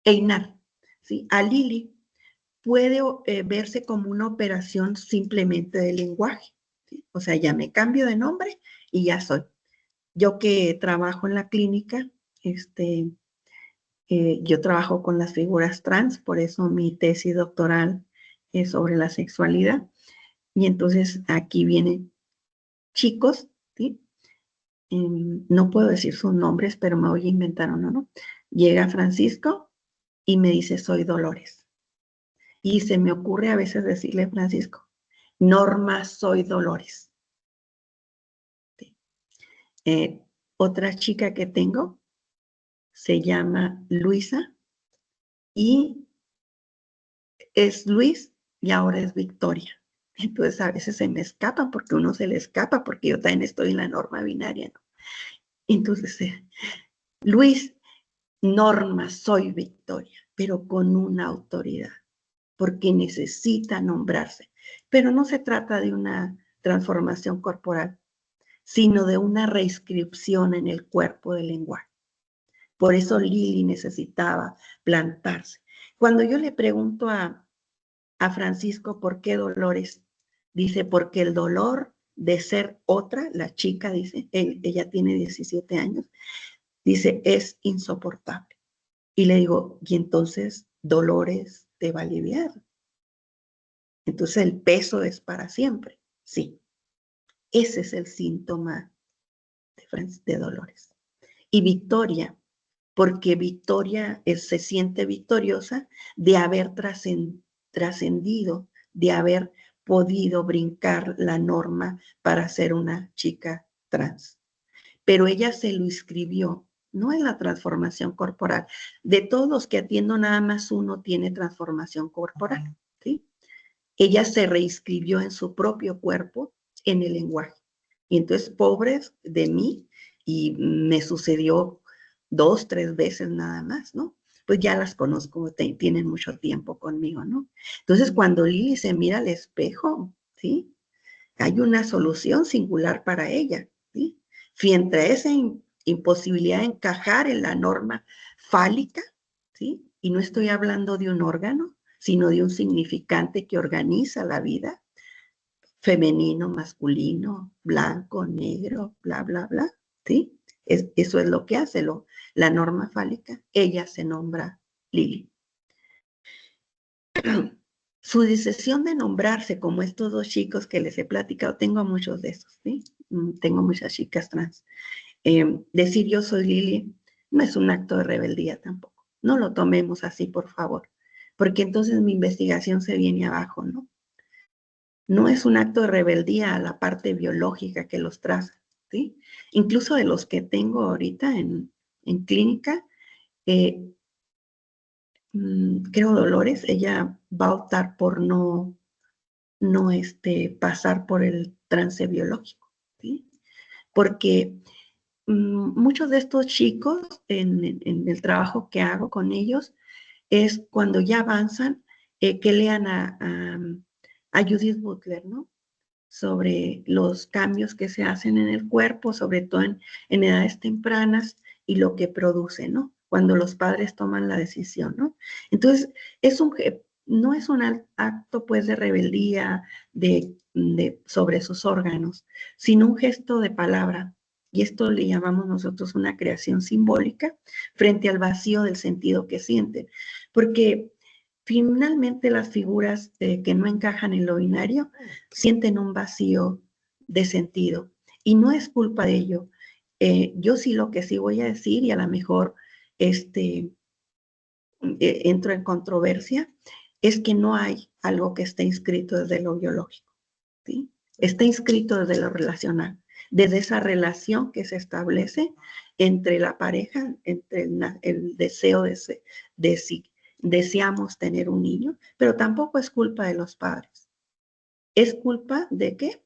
Einar, ¿sí? A Lili puede verse como una operación simplemente de lenguaje, ¿sí? O sea, ya me cambio de nombre y ya soy. Yo que trabajo en la clínica, yo trabajo con las figuras trans, por eso mi tesis doctoral es sobre la sexualidad. Y entonces aquí vienen chicos, ¿sí? No puedo decir sus nombres, pero me voy a inventar uno, ¿no? Llega Francisco y me dice, soy Dolores. Y se me ocurre a veces decirle, Francisco, Norma, soy Dolores. ¿Sí? Otra chica que tengo se llama Luisa y es Luis y ahora es Victoria. Entonces a veces se me escapa porque uno se le escapa porque yo también estoy en la norma binaria, ¿no? Entonces, Luis, Norma, soy Victoria, pero con una autoridad, porque necesita nombrarse. Pero no se trata de una transformación corporal, sino de una reinscripción en el cuerpo del lenguaje. Por eso Lili necesitaba plantarse. Cuando yo le pregunto a Francisco por qué Dolores, dice, porque el dolor de ser otra, la chica dice, ella tiene 17 años, dice, es insoportable. Y le digo, y entonces Dolores te va a aliviar. Entonces el peso es para siempre. Sí, ese es el síntoma de Dolores. Y Victoria, porque Victoria se siente victoriosa de haber trascendido, de haber podido brincar la norma para ser una chica trans. Pero ella se lo inscribió, no en la transformación corporal. De todos los que atiendo, nada más uno tiene transformación corporal, ¿sí? Ella se reinscribió en su propio cuerpo, en el lenguaje. Y entonces, pobres de mí, y me sucedió 2, 3 veces nada más, ¿no? Pues ya las conozco, tienen mucho tiempo conmigo, ¿no? Entonces, cuando Lili se mira al espejo, ¿sí? Hay una solución singular para ella, ¿sí? Frente a esa imposibilidad de encajar en la norma fálica, ¿sí? Y no estoy hablando de un órgano, sino de un significante que organiza la vida, femenino, masculino, blanco, negro, bla, bla, bla, ¿sí? Eso es lo que hace la norma fálica. Ella se nombra Lili. Su decisión de nombrarse como estos dos chicos que les he platicado, tengo muchos de esos, ¿sí? Tengo muchas chicas trans. Decir yo soy Lili no es un acto de rebeldía tampoco. No lo tomemos así, por favor, porque entonces mi investigación se viene abajo, ¿no? No es un acto de rebeldía a la parte biológica que los traza, ¿sí? Incluso de los que tengo ahorita en clínica, eh, creo Dolores, ella va a optar por no pasar por el trance biológico, ¿sí? Porque muchos de estos chicos en el trabajo que hago con ellos es cuando ya avanzan, que lean a Judith Butler, ¿no? Sobre los cambios que se hacen en el cuerpo, sobre todo en edades tempranas y lo que produce, ¿no? Cuando los padres toman la decisión, ¿no? Entonces, no es un acto, pues, de rebeldía sobre sus órganos, sino un gesto de palabra. Y esto le llamamos nosotros una creación simbólica frente al vacío del sentido que sienten. Porque finalmente las figuras que no encajan en lo binario sienten un vacío de sentido y no es culpa de ello. Yo sí lo que sí voy a decir y a lo mejor entro en controversia es que no hay algo que esté inscrito desde lo biológico, ¿sí? Está inscrito desde lo relacional, desde esa relación que se establece entre la pareja, entre el deseo de si deseamos tener un niño, pero tampoco es culpa de los padres. ¿Es culpa de qué?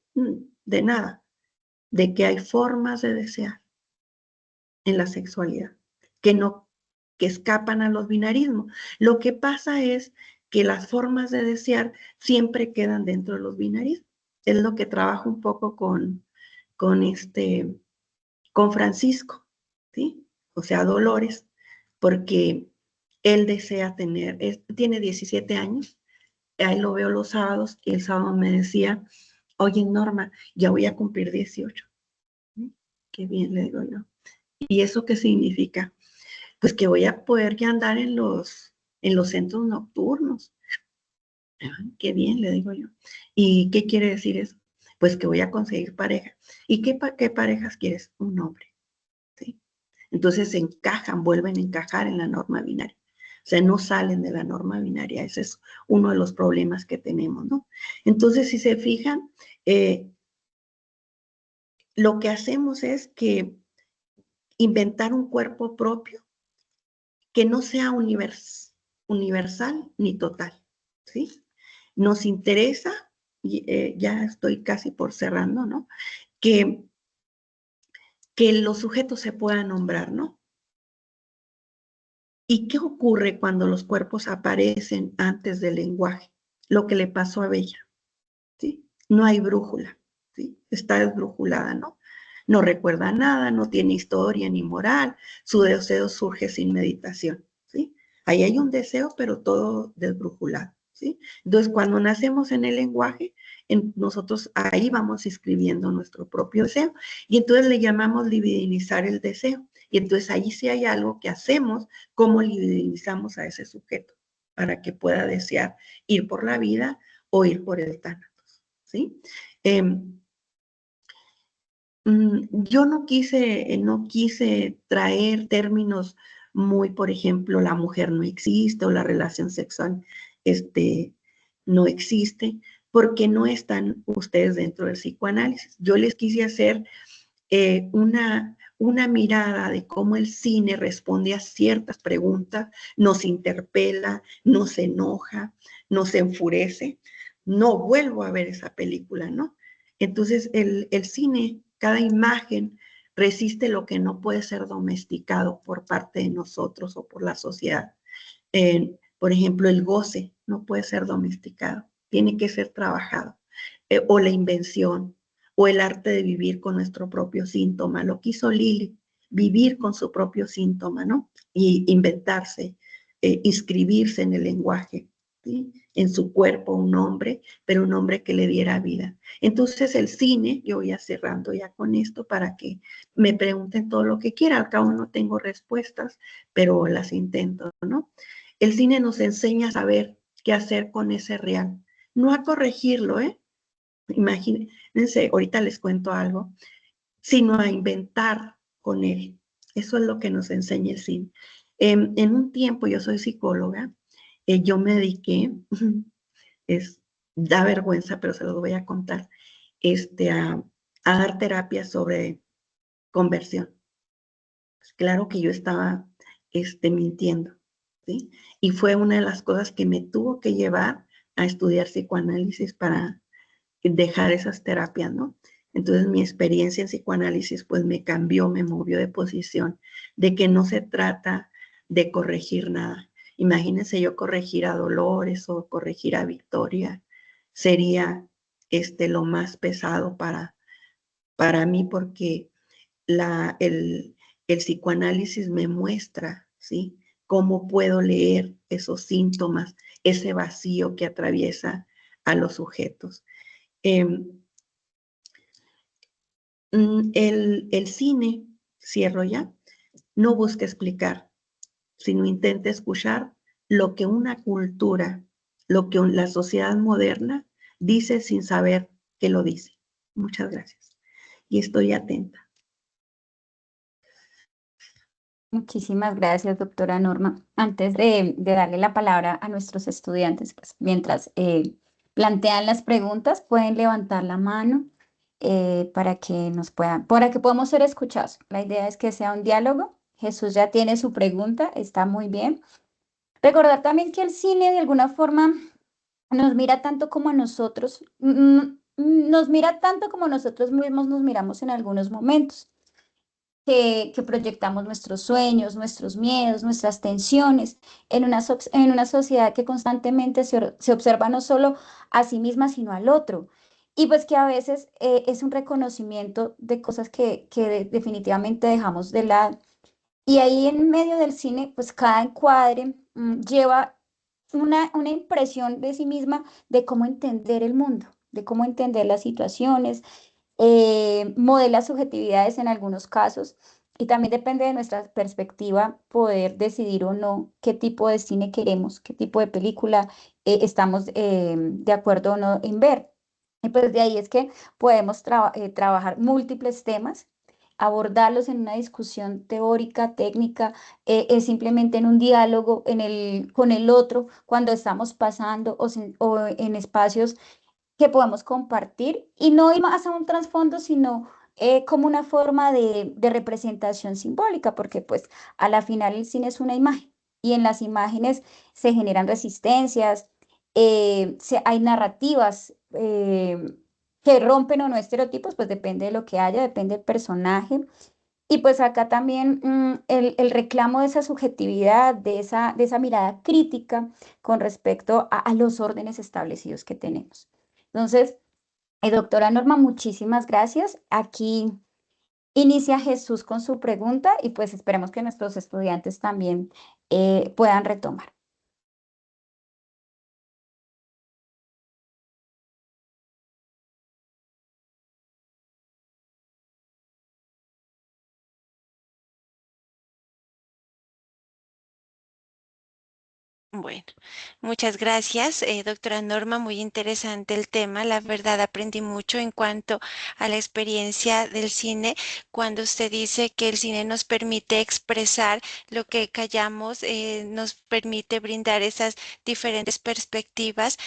De nada, de que hay formas de desear en la sexualidad que escapan a los binarismos. Lo que pasa es que las formas de desear siempre quedan dentro de los binarismos. Es lo que trabajo un poco con Francisco, ¿sí? O sea, Dolores, porque él desea tiene 17 años, ahí lo veo los sábados y el sábado me decía, oye Norma, ya voy a cumplir 18. Qué bien, le digo yo. ¿Y eso qué significa? Pues que voy a poder ya andar en los centros nocturnos. Qué bien, le digo yo. ¿Y qué quiere decir eso? Pues que voy a conseguir pareja. ¿Y qué parejas quieres? Un hombre, ¿sí? Entonces se encajan, vuelven a encajar en la norma binaria. O sea, no salen de la norma binaria. Ese es uno de los problemas que tenemos, ¿no? Entonces, si se fijan, lo que hacemos es que inventar un cuerpo propio que no sea universal ni total, ¿sí? Nos interesa, y ya estoy casi por cerrando, ¿no? Que los sujetos se puedan nombrar, ¿no? ¿Y qué ocurre cuando los cuerpos aparecen antes del lenguaje? Lo que le pasó a Bella, ¿sí? No hay brújula, ¿sí? Está desbrújulada, ¿no? No recuerda nada, no tiene historia ni moral, su deseo surge sin meditación, ¿sí? Ahí hay un deseo, pero todo desbrújulado, ¿sí? Entonces, cuando nacemos en el lenguaje, nosotros ahí vamos escribiendo nuestro propio deseo y entonces le llamamos libidinizar el deseo. Y entonces ahí sí hay algo que hacemos, cómo libidinizamos a ese sujeto para que pueda desear ir por la vida o ir por el tánatos, ¿sí? Yo no quise traer términos muy, por ejemplo, la mujer no existe o la relación sexual no existe, porque no están ustedes dentro del psicoanálisis. Yo les quise hacer una mirada de cómo el cine responde a ciertas preguntas, nos interpela, nos enoja, nos enfurece. No vuelvo a ver esa película, ¿no? Entonces, el cine, cada imagen resiste lo que no puede ser domesticado por parte de nosotros o por la sociedad. Por ejemplo, el goce no puede ser domesticado, tiene que ser trabajado. O la invención, o el arte de vivir con nuestro propio síntoma. Lo que hizo Lili, vivir con su propio síntoma, ¿no? Y inventarse, inscribirse en el lenguaje, ¿sí? En su cuerpo un nombre, pero un nombre que le diera vida. Entonces el cine, yo voy a cerrando ya con esto para que me pregunten todo lo que quieran. Al cabo no tengo respuestas, pero las intento, ¿no? El cine nos enseña a saber qué hacer con ese real, no a corregirlo, ¿eh? Imagínense, ahorita les cuento algo, sino a inventar con él. Eso es lo que nos enseña el cine. En un tiempo, yo soy psicóloga, yo me dediqué, es, da vergüenza, pero se lo voy a contar, a dar terapia sobre conversión. Pues claro que yo estaba mintiendo, ¿sí? Y fue una de las cosas que me tuvo que llevar a estudiar psicoanálisis para dejar esas terapias, ¿no? Entonces mi experiencia en psicoanálisis pues me cambió, me movió de posición, de que no se trata de corregir nada. Imagínense yo corregir a Dolores o corregir a Victoria, sería lo más pesado para mí porque el psicoanálisis me muestra, ¿sí? Cómo puedo leer esos síntomas, ese vacío que atraviesa a los sujetos. Eh, el cine, cierro ya, no busca explicar, sino intenta escuchar lo que una cultura, lo que la sociedad moderna dice sin saber que lo dice. Muchas gracias. Y estoy atenta. Muchísimas gracias, doctora Norma. Antes de darle la palabra a nuestros estudiantes, pues mientras plantean las preguntas, pueden levantar la mano para que para que podamos ser escuchados. La idea es que sea un diálogo. Jesús ya tiene su pregunta, está muy bien. Recordar también que el cine de alguna forma nos mira tanto como a nosotros, nos mira tanto como nosotros mismos nos miramos en algunos momentos que proyectamos nuestros sueños, nuestros miedos, nuestras tensiones en una sociedad que constantemente se observa no solo a sí misma, sino al otro. Y pues que a veces es un reconocimiento de cosas que definitivamente dejamos de lado. Y ahí en medio del cine, pues cada encuadre lleva una impresión de sí misma de cómo entender el mundo, de cómo entender las situaciones, modela subjetividades en algunos casos y también depende de nuestra perspectiva poder decidir o no qué tipo de cine queremos, qué tipo de película estamos de acuerdo o no en ver. Y pues de ahí es que podemos trabajar múltiples temas, abordarlos en una discusión teórica, técnica, es simplemente en un diálogo con el otro cuando estamos pasando o en espacios que podamos compartir y no ir más a un trasfondo, sino como una forma de representación simbólica, porque pues a la final el cine es una imagen y en las imágenes se generan resistencias, hay narrativas que rompen o no estereotipos, pues depende de lo que haya, depende del personaje. Y pues acá también el reclamo de esa subjetividad, de esa mirada crítica con respecto a los órdenes establecidos que tenemos. Entonces, doctora Norma, muchísimas gracias. Aquí inicia Jesús con su pregunta y pues esperemos que nuestros estudiantes también puedan retomar. Bueno, muchas gracias, doctora Norma. Muy interesante el tema. La verdad, aprendí mucho en cuanto a la experiencia del cine. Cuando usted dice que el cine nos permite expresar lo que callamos, nos permite brindar esas diferentes perspectivas.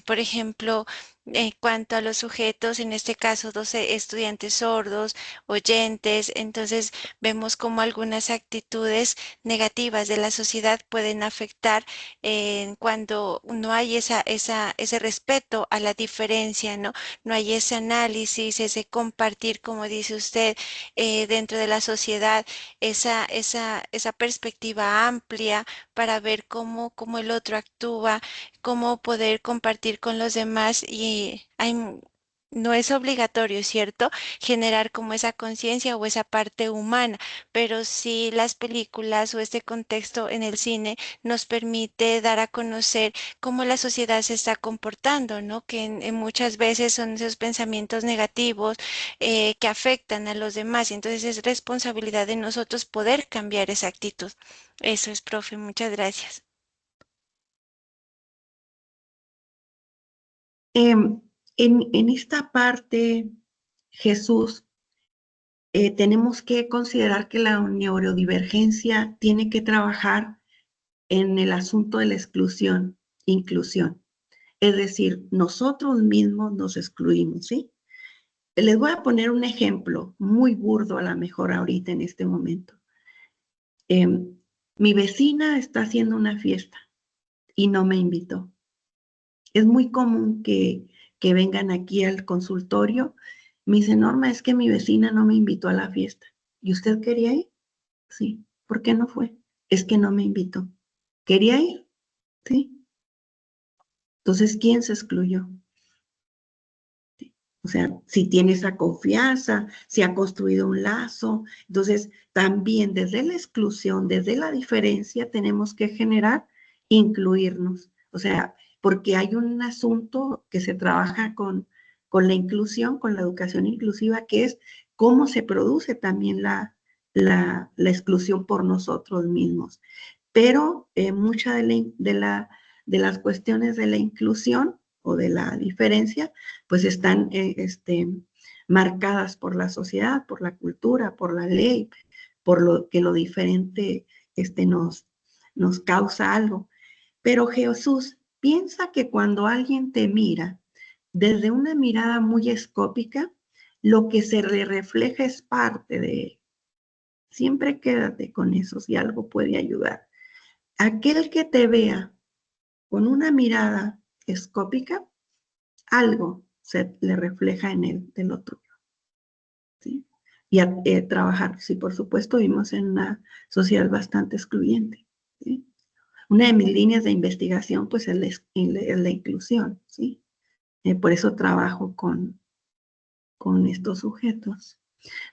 Por ejemplo, en cuanto a los sujetos, en este caso, 12 estudiantes sordos, oyentes, entonces vemos como algunas actitudes negativas de la sociedad pueden afectar cuando no hay ese respeto a la diferencia, ¿no? No hay ese análisis, ese compartir, como dice usted, dentro de la sociedad, esa perspectiva amplia para ver cómo el otro actúa, cómo poder compartir con los demás y hay No es obligatorio, ¿cierto? Generar como esa conciencia o esa parte humana, pero sí las películas o este contexto en el cine nos permite dar a conocer cómo la sociedad se está comportando, ¿no? Que en muchas veces son esos pensamientos negativos que afectan a los demás, y entonces es responsabilidad de nosotros poder cambiar esa actitud. Eso es, profe, muchas gracias. Em, en esta parte, Jesús, tenemos que considerar que la neurodivergencia tiene que trabajar en el asunto de la exclusión, inclusión. Es decir, nosotros mismos nos excluimos, ¿sí? Les voy a poner un ejemplo muy burdo a lo mejor ahorita en este momento. Mi vecina está haciendo una fiesta y no me invitó. Es muy común que vengan aquí al consultorio. Me dice, Norma, es que mi vecina no me invitó a la fiesta. ¿Y usted quería ir? Sí. ¿Por qué no fue? Es que no me invitó. ¿Quería ir? Sí. Entonces, ¿quién se excluyó? O sea, si tiene esa confianza, si ha construido un lazo. Entonces, también desde la exclusión, desde la diferencia, tenemos que generar incluirnos. O sea, porque hay un asunto que se trabaja con la inclusión, con la educación inclusiva, que es cómo se produce también la exclusión por nosotros mismos. Pero mucha de las cuestiones de la inclusión o de la diferencia, pues están marcadas por la sociedad, por la cultura, por la ley, por lo que lo diferente nos causa algo. Pero Jesús piensa que cuando alguien te mira desde una mirada muy escópica, lo que se le refleja es parte de él. Siempre quédate con eso si algo puede ayudar. Aquel que te vea con una mirada escópica, algo se le refleja en él de lo tuyo, ¿sí? Y trabajar, sí, por supuesto, vivimos en una sociedad bastante excluyente, ¿sí? Una de mis líneas de investigación, pues, es la inclusión, ¿sí? Por eso trabajo con estos sujetos.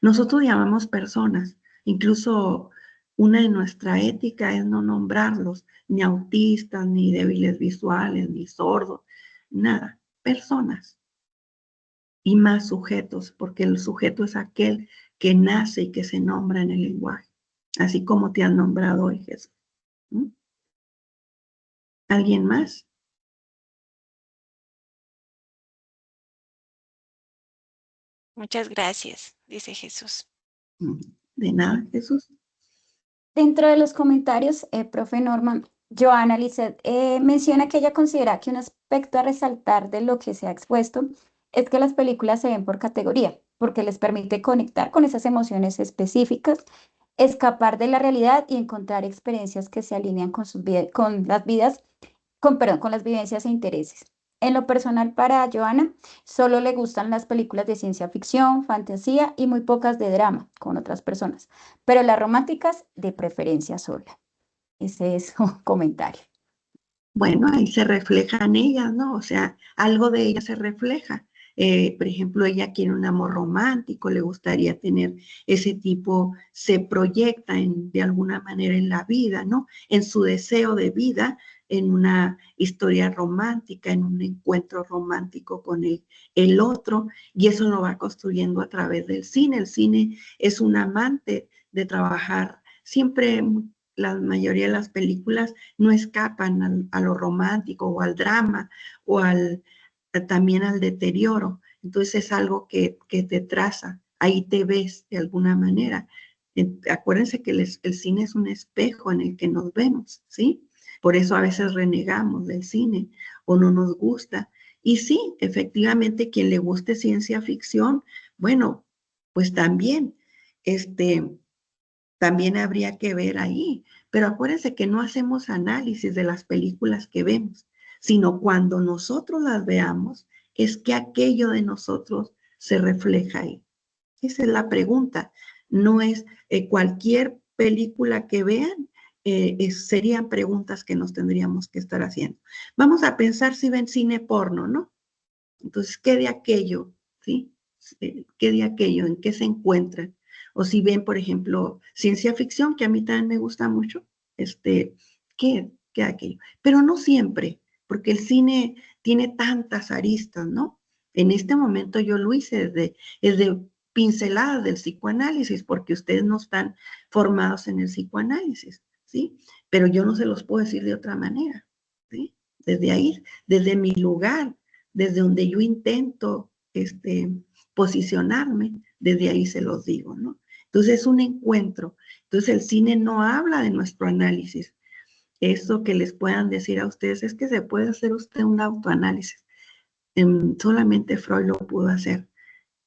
Nosotros llamamos personas, incluso una de nuestra ética es no nombrarlos, ni autistas, ni débiles visuales, ni sordos, nada, personas y más sujetos, porque el sujeto es aquel que nace y que se nombra en el lenguaje, así como te han nombrado hoy, Jesús. ¿Mm? ¿Alguien más? Muchas gracias, dice Jesús. De nada, Jesús. Dentro de los comentarios, profe Norma, Joana Lisset menciona que ella considera que un aspecto a resaltar de lo que se ha expuesto es que las películas se ven por categoría, porque les permite conectar con esas emociones específicas, escapar de la realidad y encontrar experiencias que se alinean con con las vidas, perdón, con las vivencias e intereses. En lo personal, para Joana, solo le gustan las películas de ciencia ficción, fantasía y muy pocas de drama con otras personas, pero las románticas de preferencia sola. Ese es su comentario. Bueno, ahí se reflejan ellas, ¿no? O sea, algo de ellas se refleja. Por ejemplo, ella quiere un amor romántico, le gustaría tener ese tipo, se proyecta de alguna manera en la vida, ¿no? En su deseo de vida, en una historia romántica, en un encuentro romántico con el otro, y eso lo va construyendo a través del cine. El cine es un amante de trabajar siempre. La mayoría de las películas no escapan a lo romántico o al drama o también al deterioro. Entonces es algo que te traza, ahí te ves de alguna manera. Acuérdense que el cine es un espejo en el que nos vemos, ¿sí? Por eso a veces renegamos del cine o no nos gusta. Y sí, efectivamente, quien le guste ciencia ficción, bueno, pues también, también habría que ver ahí. Pero acuérdense que no hacemos análisis de las películas que vemos, sino cuando nosotros las veamos, es que aquello de nosotros se refleja ahí. Esa es la pregunta. No es cualquier película que vean, serían preguntas que nos tendríamos que estar haciendo. Vamos a pensar si ven cine porno, ¿no? Entonces, ¿qué de aquello ¿sí? ¿Qué de aquello? ¿En qué se encuentran? O si ven, por ejemplo, ciencia ficción, que a mí también me gusta mucho, ¿qué de aquello? Pero no siempre, porque el cine tiene tantas aristas, ¿no? En este momento yo lo hice desde pinceladas del psicoanálisis, porque ustedes no están formados en el psicoanálisis, ¿sí? Pero yo no se los puedo decir de otra manera, ¿sí? Desde ahí, desde mi lugar, desde donde yo intento posicionarme, desde ahí se los digo, ¿no? Entonces es un encuentro. Entonces el cine no habla de nuestro análisis. Eso que les puedan decir a ustedes es que se puede hacer usted un autoanálisis. Solamente Freud lo pudo hacer.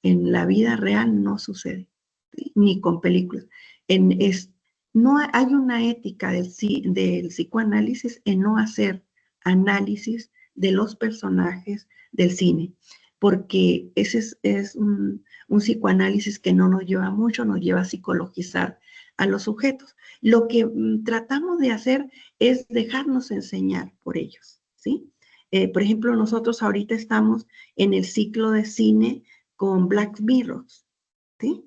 En la vida real no sucede, ¿sí? Ni con películas. No hay una ética del psicoanálisis en no hacer análisis de los personajes del cine, porque ese es un psicoanálisis que no nos lleva mucho, nos lleva a psicologizar a los sujetos. Lo que tratamos de hacer es dejarnos enseñar por ellos, ¿sí? Por ejemplo, nosotros ahorita estamos en el ciclo de cine con Black Mirror, ¿sí?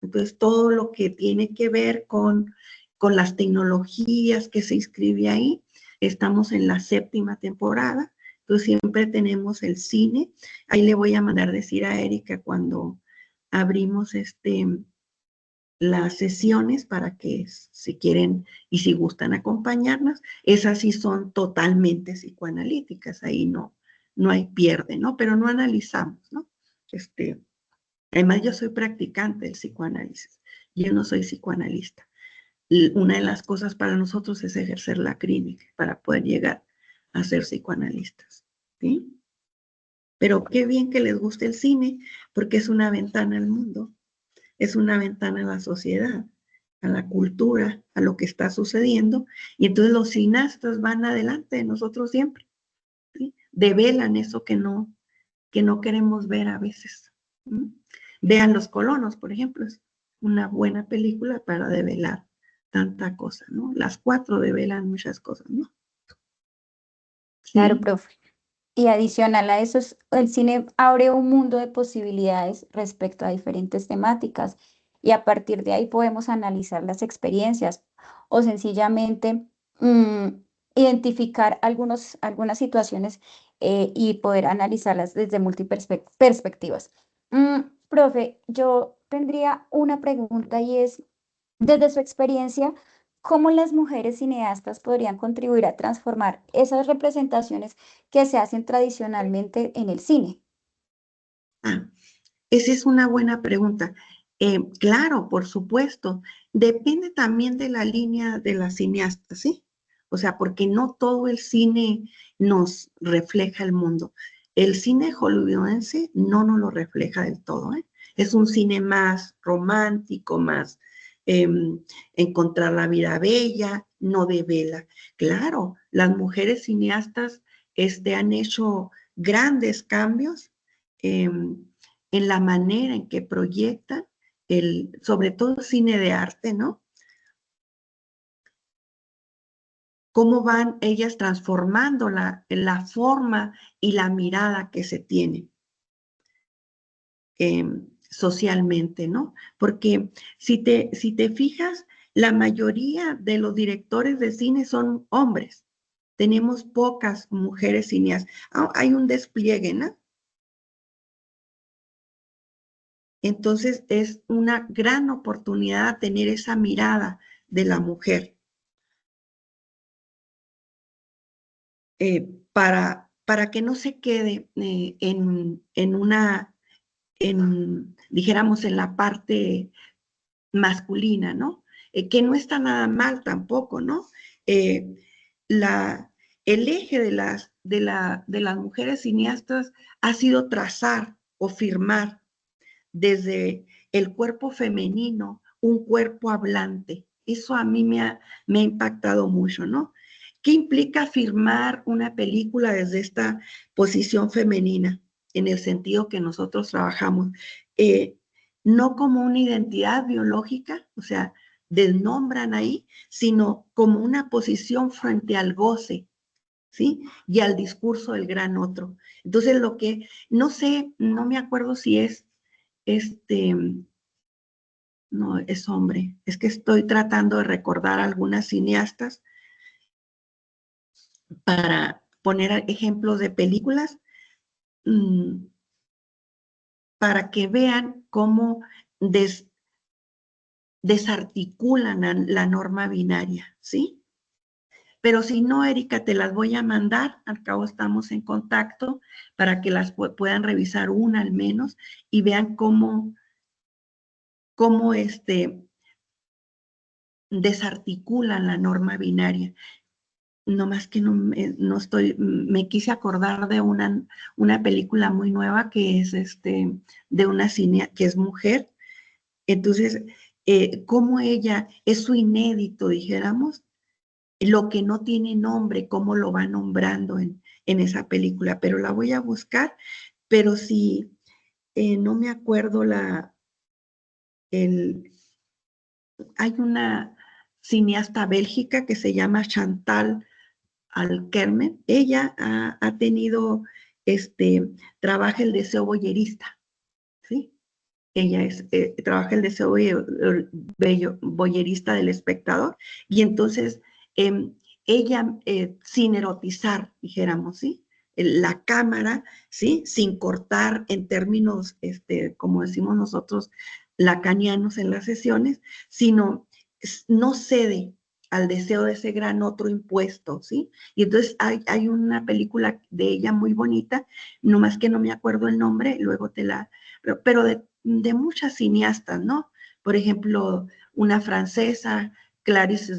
Entonces, todo lo que tiene que ver con las tecnologías que se inscribe ahí, estamos en la 7ª temporada, entonces siempre tenemos el cine. Ahí le voy a mandar decir a Erika cuando abrimos las sesiones para que si quieren y si gustan acompañarnos, esas sí son totalmente psicoanalíticas, ahí no hay pierde, ¿no? Pero no analizamos, ¿no? Además, yo soy practicante del psicoanálisis, yo no soy psicoanalista. Una de las cosas para nosotros es ejercer la clínica para poder llegar a ser psicoanalistas, ¿sí? Pero qué bien que les guste el cine, porque es una ventana al mundo, es una ventana a la sociedad, a la cultura, a lo que está sucediendo, y entonces los cineastas van adelante de nosotros siempre, ¿sí? Develan eso que no queremos ver a veces. ¿Sí? Vean Los Colonos, por ejemplo, es una buena película para develar tanta cosa, ¿no? Las 4 develan muchas cosas, ¿no? Claro, Sí, profe. Y adicional a eso, el cine abre un mundo de posibilidades respecto a diferentes temáticas y a partir de ahí podemos analizar las experiencias o sencillamente mm, identificar algunas situaciones y poder analizarlas desde múltiples perspectivas. Profe, yo tendría una pregunta y es, desde su experiencia, ¿cómo las mujeres cineastas podrían contribuir a transformar esas representaciones que se hacen tradicionalmente en el cine? ah, esa es una buena pregunta. Claro, por supuesto, depende también de la línea de la cineasta, ¿sí? O sea, porque no todo el cine nos refleja el mundo. El cine hollywoodense no nos lo refleja del todo, ¿eh? Es un cine más romántico, más encontrar la vida bella, no devela. Claro, las mujeres cineastas han hecho grandes cambios. em, en la manera en que proyectan, sobre todo cine de arte, ¿no? Cómo van ellas transformando la forma y la mirada que se tiene socialmente, ¿no? Porque si te fijas, la mayoría de los directores de cine son hombres. Tenemos pocas mujeres cineastas. Hay un despliegue, ¿no? Entonces es una gran oportunidad tener esa mirada de la mujer para que no se quede dijéramos, en la parte masculina, ¿no? Que no está nada mal tampoco, ¿no? Eh, la, el eje de las mujeres cineastas ha sido trazar o firmar desde el cuerpo femenino, un cuerpo hablante. Eso a mí me ha impactado mucho, ¿no? ¿Qué implica firmar una película desde esta posición femenina? En el sentido que nosotros trabajamos, eh, no como una identidad biológica, o sea, desnombran ahí, sino como una posición frente al goce, ¿sí? Y al discurso del gran otro. Entonces, lo que, no sé, no me acuerdo si es, este, no, es hombre. Es que estoy tratando de recordar algunas cineastas para poner ejemplos de películas, mmm, para que vean cómo desarticulan la norma binaria, ¿sí? Pero si no, Erika, te las voy a mandar, al cabo estamos en contacto, para que las puedan revisar una al menos y vean cómo desarticulan la norma binaria. No más que no estoy, me quise acordar de una película muy nueva que es de una cine que es mujer. Entonces, cómo ella, es su inédito, dijéramos, lo que no tiene nombre, cómo lo va nombrando en esa película, pero la voy a buscar, pero si no me acuerdo el, hay una cineasta bélgica que se llama Chantal Alkermen. Ella ha tenido, trabaja el deseo boyerista, ¿sí? Ella trabaja el deseo boyerista del espectador y entonces ella, sin erotizar, dijéramos, ¿sí? La cámara, ¿sí? Sin cortar en términos, como decimos nosotros, lacanianos en las sesiones, sino no cede al deseo de ese gran otro impuesto, ¿sí? Y entonces hay una película de ella muy bonita, nomás que no me acuerdo el nombre, luego pero de muchas cineastas, ¿no? Por ejemplo, una francesa, Clarice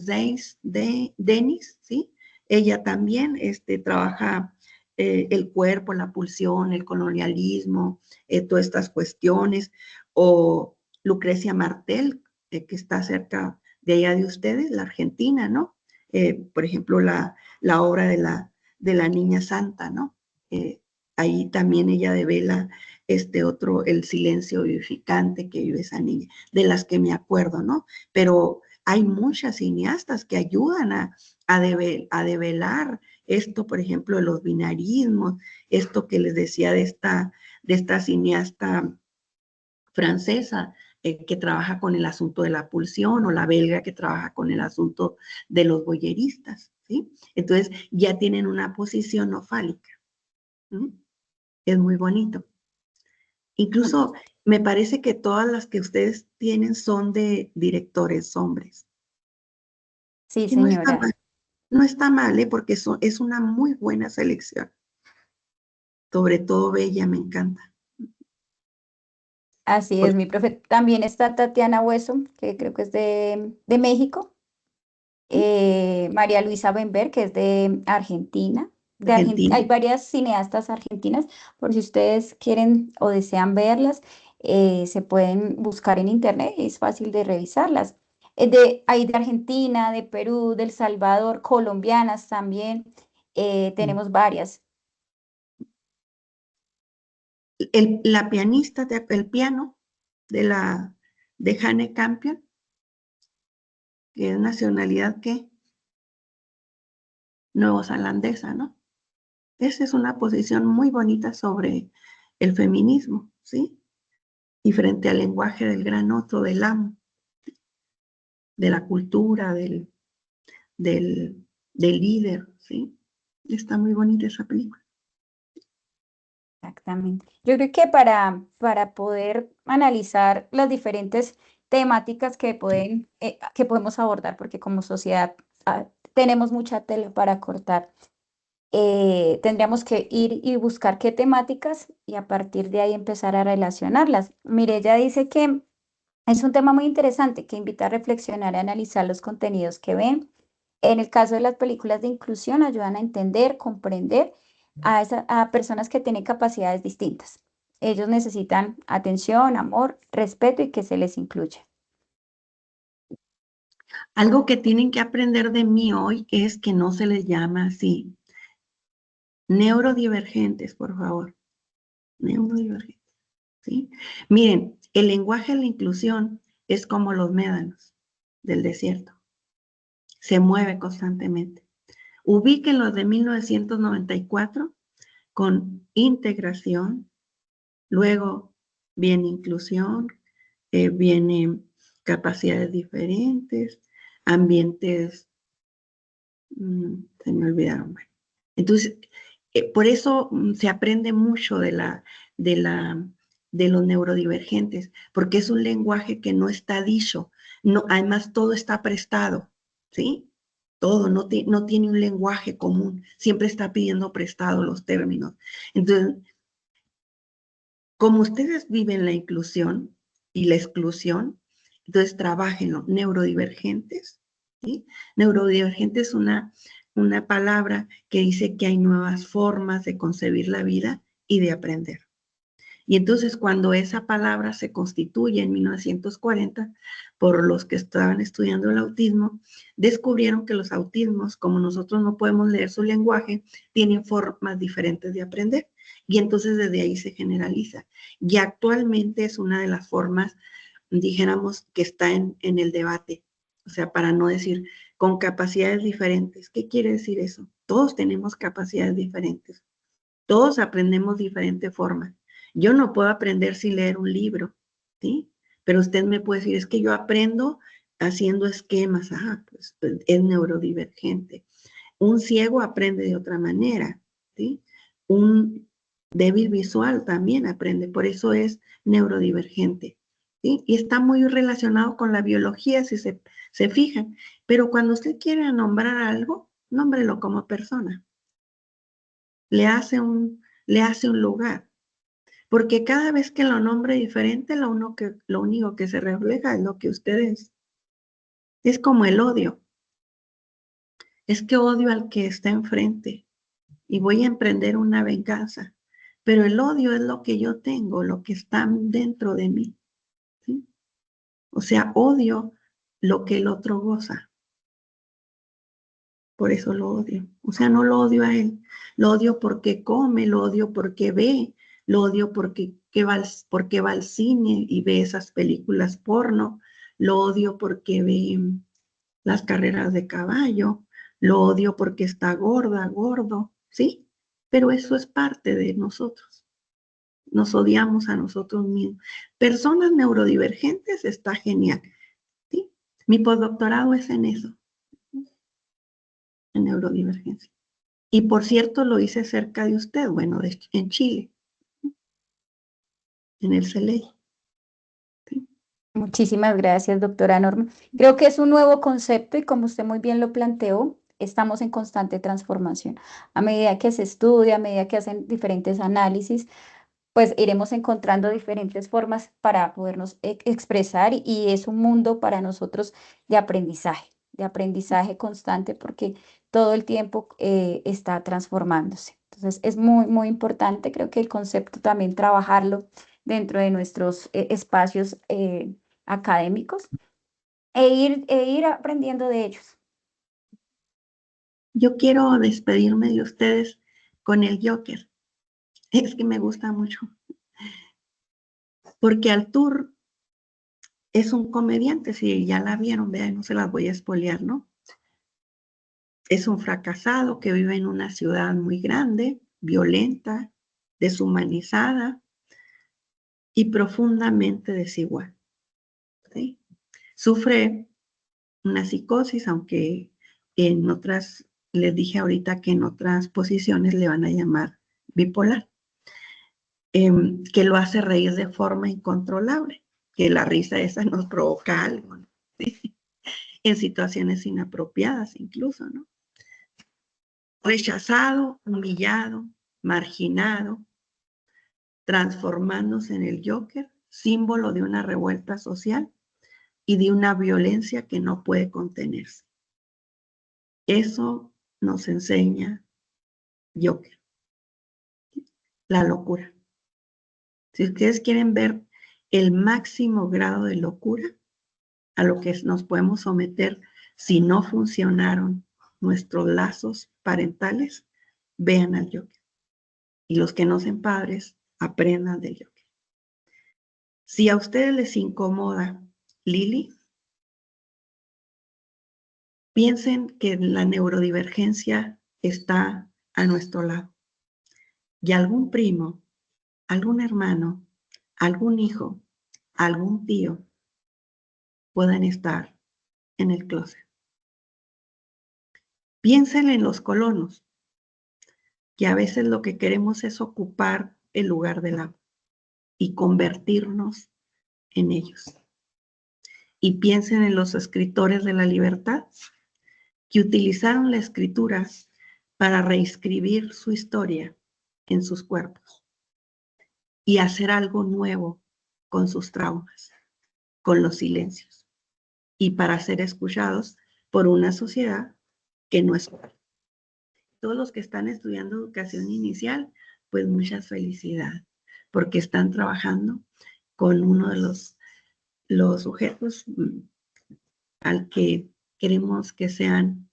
Denis, ¿sí? Ella también trabaja el cuerpo, la pulsión, el colonialismo, todas estas cuestiones, o Lucrecia Martel, que está cerca de allá de ustedes, la Argentina, ¿no? Por ejemplo, la obra de la Niña Santa, ¿no? Ahí también ella devela el silencio vivificante que vive esa niña, de las que me acuerdo, ¿no? Pero hay muchas cineastas que ayudan a develar esto, por ejemplo, de los binarismos, esto que les decía de esta cineasta francesa, que trabaja con el asunto de la pulsión, o la belga que trabaja con el asunto de los boyeristas, ¿sí? Entonces ya tienen una posición no fálica. ¿Sí? Es muy bonito. Incluso me parece que todas las que ustedes tienen son de directores hombres, Sí, que no está señora. mal, no está mal, porque es una muy buena selección. Sobre todo Bella, me encanta. Así es, Porque mi profe. También está Tatiana Hueso, que creo que es de México. María Luisa Benver, que es de Argentina. Argentina, Hay varias cineastas argentinas, por si ustedes quieren o desean verlas, se pueden buscar en internet, es fácil de revisarlas. Hay de Argentina, de Perú, de El Salvador, colombianas también, tenemos varias. la pianista, el piano de Jane Campion, que es nacionalidad que neozelandesa, ¿no? Esa es una posición muy bonita sobre el feminismo, ¿sí? Y frente al lenguaje del gran otro, del amo, de la cultura, del líder, ¿sí? Está muy bonita esa película. Exactamente. Yo creo que para poder analizar las diferentes temáticas que podemos abordar, porque como sociedad tenemos mucha tela para cortar, tendríamos que ir y buscar qué temáticas y a partir de ahí empezar a relacionarlas. Mire, ella dice que es un tema muy interesante que invita a reflexionar y analizar los contenidos que ven. En el caso de las películas de inclusión, ayudan a entender, comprender a personas que tienen capacidades distintas. Ellos necesitan atención, amor, respeto y que se les incluya. Algo que tienen que aprender de mí hoy es que no se les llama así. Neurodivergentes, por favor. Neurodivergentes, ¿sí? Miren, el lenguaje de la inclusión es como los médanos del desierto. Se mueve constantemente. Ubiquen los de 1994 con integración, luego viene inclusión, viene capacidades diferentes, ambientes, se me olvidaron. Entonces, por eso se aprende mucho de los neurodivergentes, porque es un lenguaje que no está dicho, no, además todo está prestado, ¿sí? Todo, no tiene un lenguaje común, siempre está pidiendo prestado los términos. Entonces, como ustedes viven la inclusión y la exclusión, entonces trabajen neurodivergentes, ¿sí? Neurodivergente es una palabra que dice que hay nuevas formas de concebir la vida y de aprender. Y entonces cuando esa palabra se constituye en 1940 por los que estaban estudiando el autismo, descubrieron que los autismos, como nosotros no podemos leer su lenguaje, tienen formas diferentes de aprender. Y entonces desde ahí se generaliza. Y actualmente es una de las formas, dijéramos, que está en el debate. O sea, para no decir con capacidades diferentes. ¿Qué quiere decir eso? Todos tenemos capacidades diferentes. Todos aprendemos diferente forma. Yo no puedo aprender sin leer un libro, ¿sí? Pero usted me puede decir, es que yo aprendo haciendo esquemas. Pues es neurodivergente. Un ciego aprende de otra manera, ¿sí? Un débil visual también aprende, por eso es neurodivergente, ¿sí? Y está muy relacionado con la biología, si se fijan. Pero cuando usted quiere nombrar algo, nómbrelo como persona. Le hace un lugar. Porque cada vez que lo nombre diferente, lo único que se refleja es lo que usted es. Es como el odio. Es que odio al que está enfrente y voy a emprender una venganza. Pero el odio es lo que yo tengo, lo que está dentro de mí, ¿sí? O sea, odio lo que el otro goza. Por eso lo odio. O sea, no lo odio a él. Lo odio porque come, lo odio porque ve, lo odio porque va al cine y ve esas películas porno, lo odio porque ve las carreras de caballo, lo odio porque está gorda, gordo, ¿sí? Pero eso es parte de nosotros. Nos odiamos a nosotros mismos. Personas neurodivergentes está genial, ¿sí? Mi postdoctorado es en eso, en neurodivergencia. Y por cierto, lo hice cerca de usted, bueno, en Chile, en el CELEI. ¿Sí? Muchísimas gracias, doctora Norma. Creo que es un nuevo concepto y como usted muy bien lo planteó, estamos en constante transformación. A medida que se estudia, a medida que hacen diferentes análisis, pues iremos encontrando diferentes formas para podernos expresar y es un mundo para nosotros de aprendizaje constante porque todo el tiempo está transformándose. Entonces es muy, muy importante, creo que el concepto también trabajarlo dentro de nuestros espacios académicos e ir aprendiendo de ellos. Yo quiero despedirme de ustedes con el Joker. Es que me gusta mucho. Porque Artur es un comediante, si ya la vieron, vean, no se las voy a espolear, ¿no? Es un fracasado que vive en una ciudad muy grande, violenta, deshumanizada y profundamente desigual, ¿sí? Sufre una psicosis, aunque en otras, les dije ahorita que en otras posiciones le van a llamar bipolar, que lo hace reír de forma incontrolable, que la risa esa nos provoca algo, ¿no? ¿Sí? En situaciones inapropiadas incluso, ¿no? Rechazado, humillado, marginado, transformándose en el Joker, símbolo de una revuelta social y de una violencia que no puede contenerse. Eso nos enseña Joker, la locura. Si ustedes quieren ver el máximo grado de locura a lo que nos podemos someter si no funcionaron nuestros lazos parentales, vean al Joker. Y los que no sean padres, aprendan del Joker. Si a ustedes les incomoda Lili, piensen que la neurodivergencia está a nuestro lado. Y algún primo, algún hermano, algún hijo, algún tío pueden estar en el closet. Piensen en los colonos, que a veces lo que queremos es ocupar el lugar del amo y convertirnos en ellos. Y piensen en los escritores de la libertad, que utilizaron la escritura para reescribir su historia en sus cuerpos y hacer algo nuevo con sus traumas, con los silencios, y para ser escuchados por una sociedad que no es. Todos los que están estudiando educación inicial, pues muchas felicidades, porque están trabajando con uno de los sujetos al que queremos que sean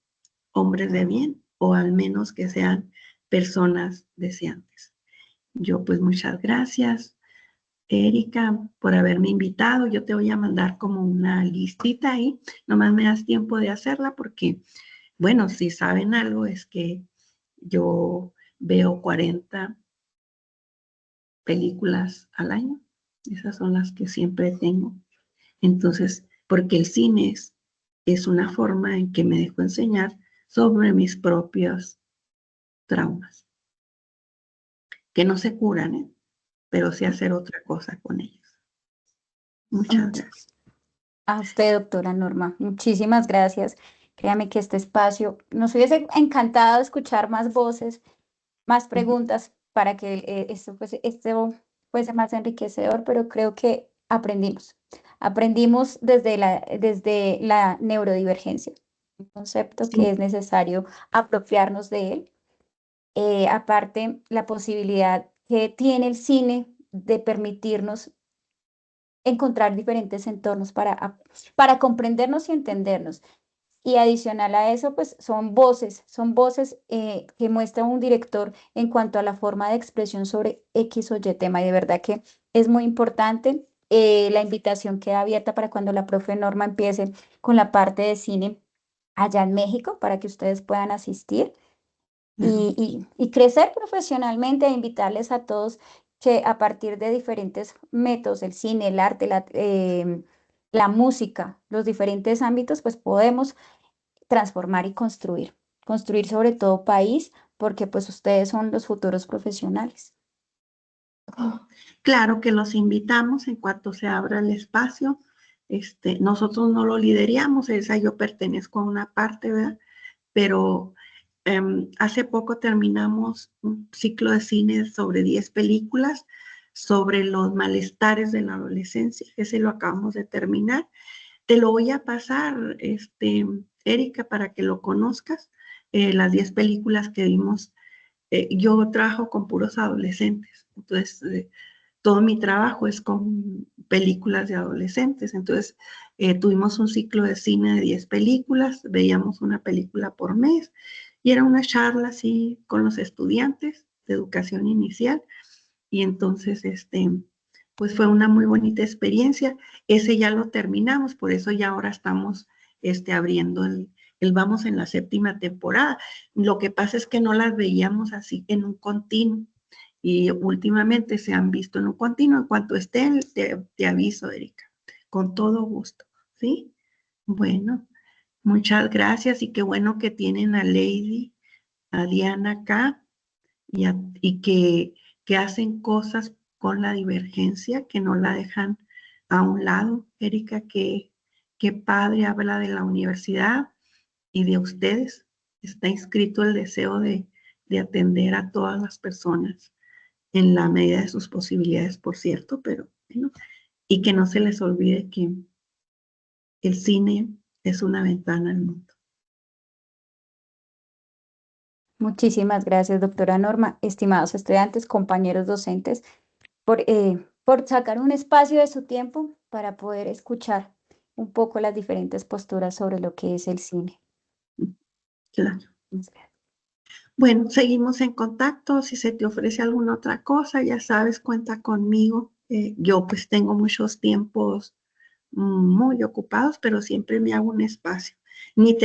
hombres de bien, o al menos que sean personas deseantes. Yo pues muchas gracias, Erika, por haberme invitado. Yo te voy a mandar como una listita ahí, nomás me das tiempo de hacerla porque, bueno, si saben algo es que yo veo 40 películas al año. Esas son las que siempre tengo. Entonces, porque el cine es una forma en que me dejo enseñar sobre mis propios traumas, que no se curan, ¿eh? Pero sí hacer otra cosa con ellos. Muchas gracias. A usted, doctora Norma, muchísimas gracias. Créame que este espacio nos hubiese encantado escuchar más voces, más preguntas para que esto fuese más enriquecedor, pero creo que aprendimos. Aprendimos desde la neurodivergencia, un concepto que es necesario apropiarnos de él. Aparte, la posibilidad que tiene el cine de permitirnos encontrar diferentes entornos para comprendernos y entendernos. Y adicional a eso, pues son voces que muestra un director en cuanto a la forma de expresión sobre X o Y tema. Y de verdad que es muy importante. La invitación queda abierta para cuando la profe Norma empiece con la parte de cine allá en México, para que ustedes puedan asistir y crecer profesionalmente, e invitarles a todos que a partir de diferentes métodos, el cine, el arte, la música, los diferentes ámbitos, pues podemos transformar y construir sobre todo país, porque pues ustedes son los futuros profesionales. Claro que los invitamos en cuanto se abra el espacio. Nosotros no lo lideramos, yo pertenezco a una parte, ¿verdad? Pero hace poco terminamos un ciclo de cine sobre 10 películas sobre los malestares de la adolescencia. Ese lo acabamos de terminar. Te lo voy a pasar, Erika, para que lo conozcas. Las 10 películas que vimos. Yo trabajo con puros adolescentes, entonces todo mi trabajo es con películas de adolescentes. Entonces tuvimos un ciclo de cine de 10 películas, veíamos una película por mes y era una charla así con los estudiantes de educación inicial. Y entonces, pues fue una muy bonita experiencia. Ese ya lo terminamos, por eso ya ahora estamos abriendo vamos en la 7ª temporada. Lo que pasa es que no las veíamos así en un continuo y últimamente se han visto en un continuo. En cuanto estén, te aviso, Erika, con todo gusto, ¿sí? Bueno, muchas gracias y qué bueno que tienen a Lady, a Diana acá y que hacen cosas con la divergencia, que no la dejan a un lado. Erika, qué padre, habla de la universidad y de ustedes. Está inscrito el deseo de atender a todas las personas en la medida de sus posibilidades, por cierto, pero bueno, y que no se les olvide que el cine es una ventana al mundo. Muchísimas gracias, doctora Norma, estimados estudiantes, compañeros docentes, por sacar un espacio de su tiempo para poder escuchar un poco las diferentes posturas sobre lo que es el cine. Claro. Bueno, seguimos en contacto. Si se te ofrece alguna otra cosa, ya sabes, cuenta conmigo. Yo pues tengo muchos tiempos muy ocupados, pero siempre me hago un espacio. Ni te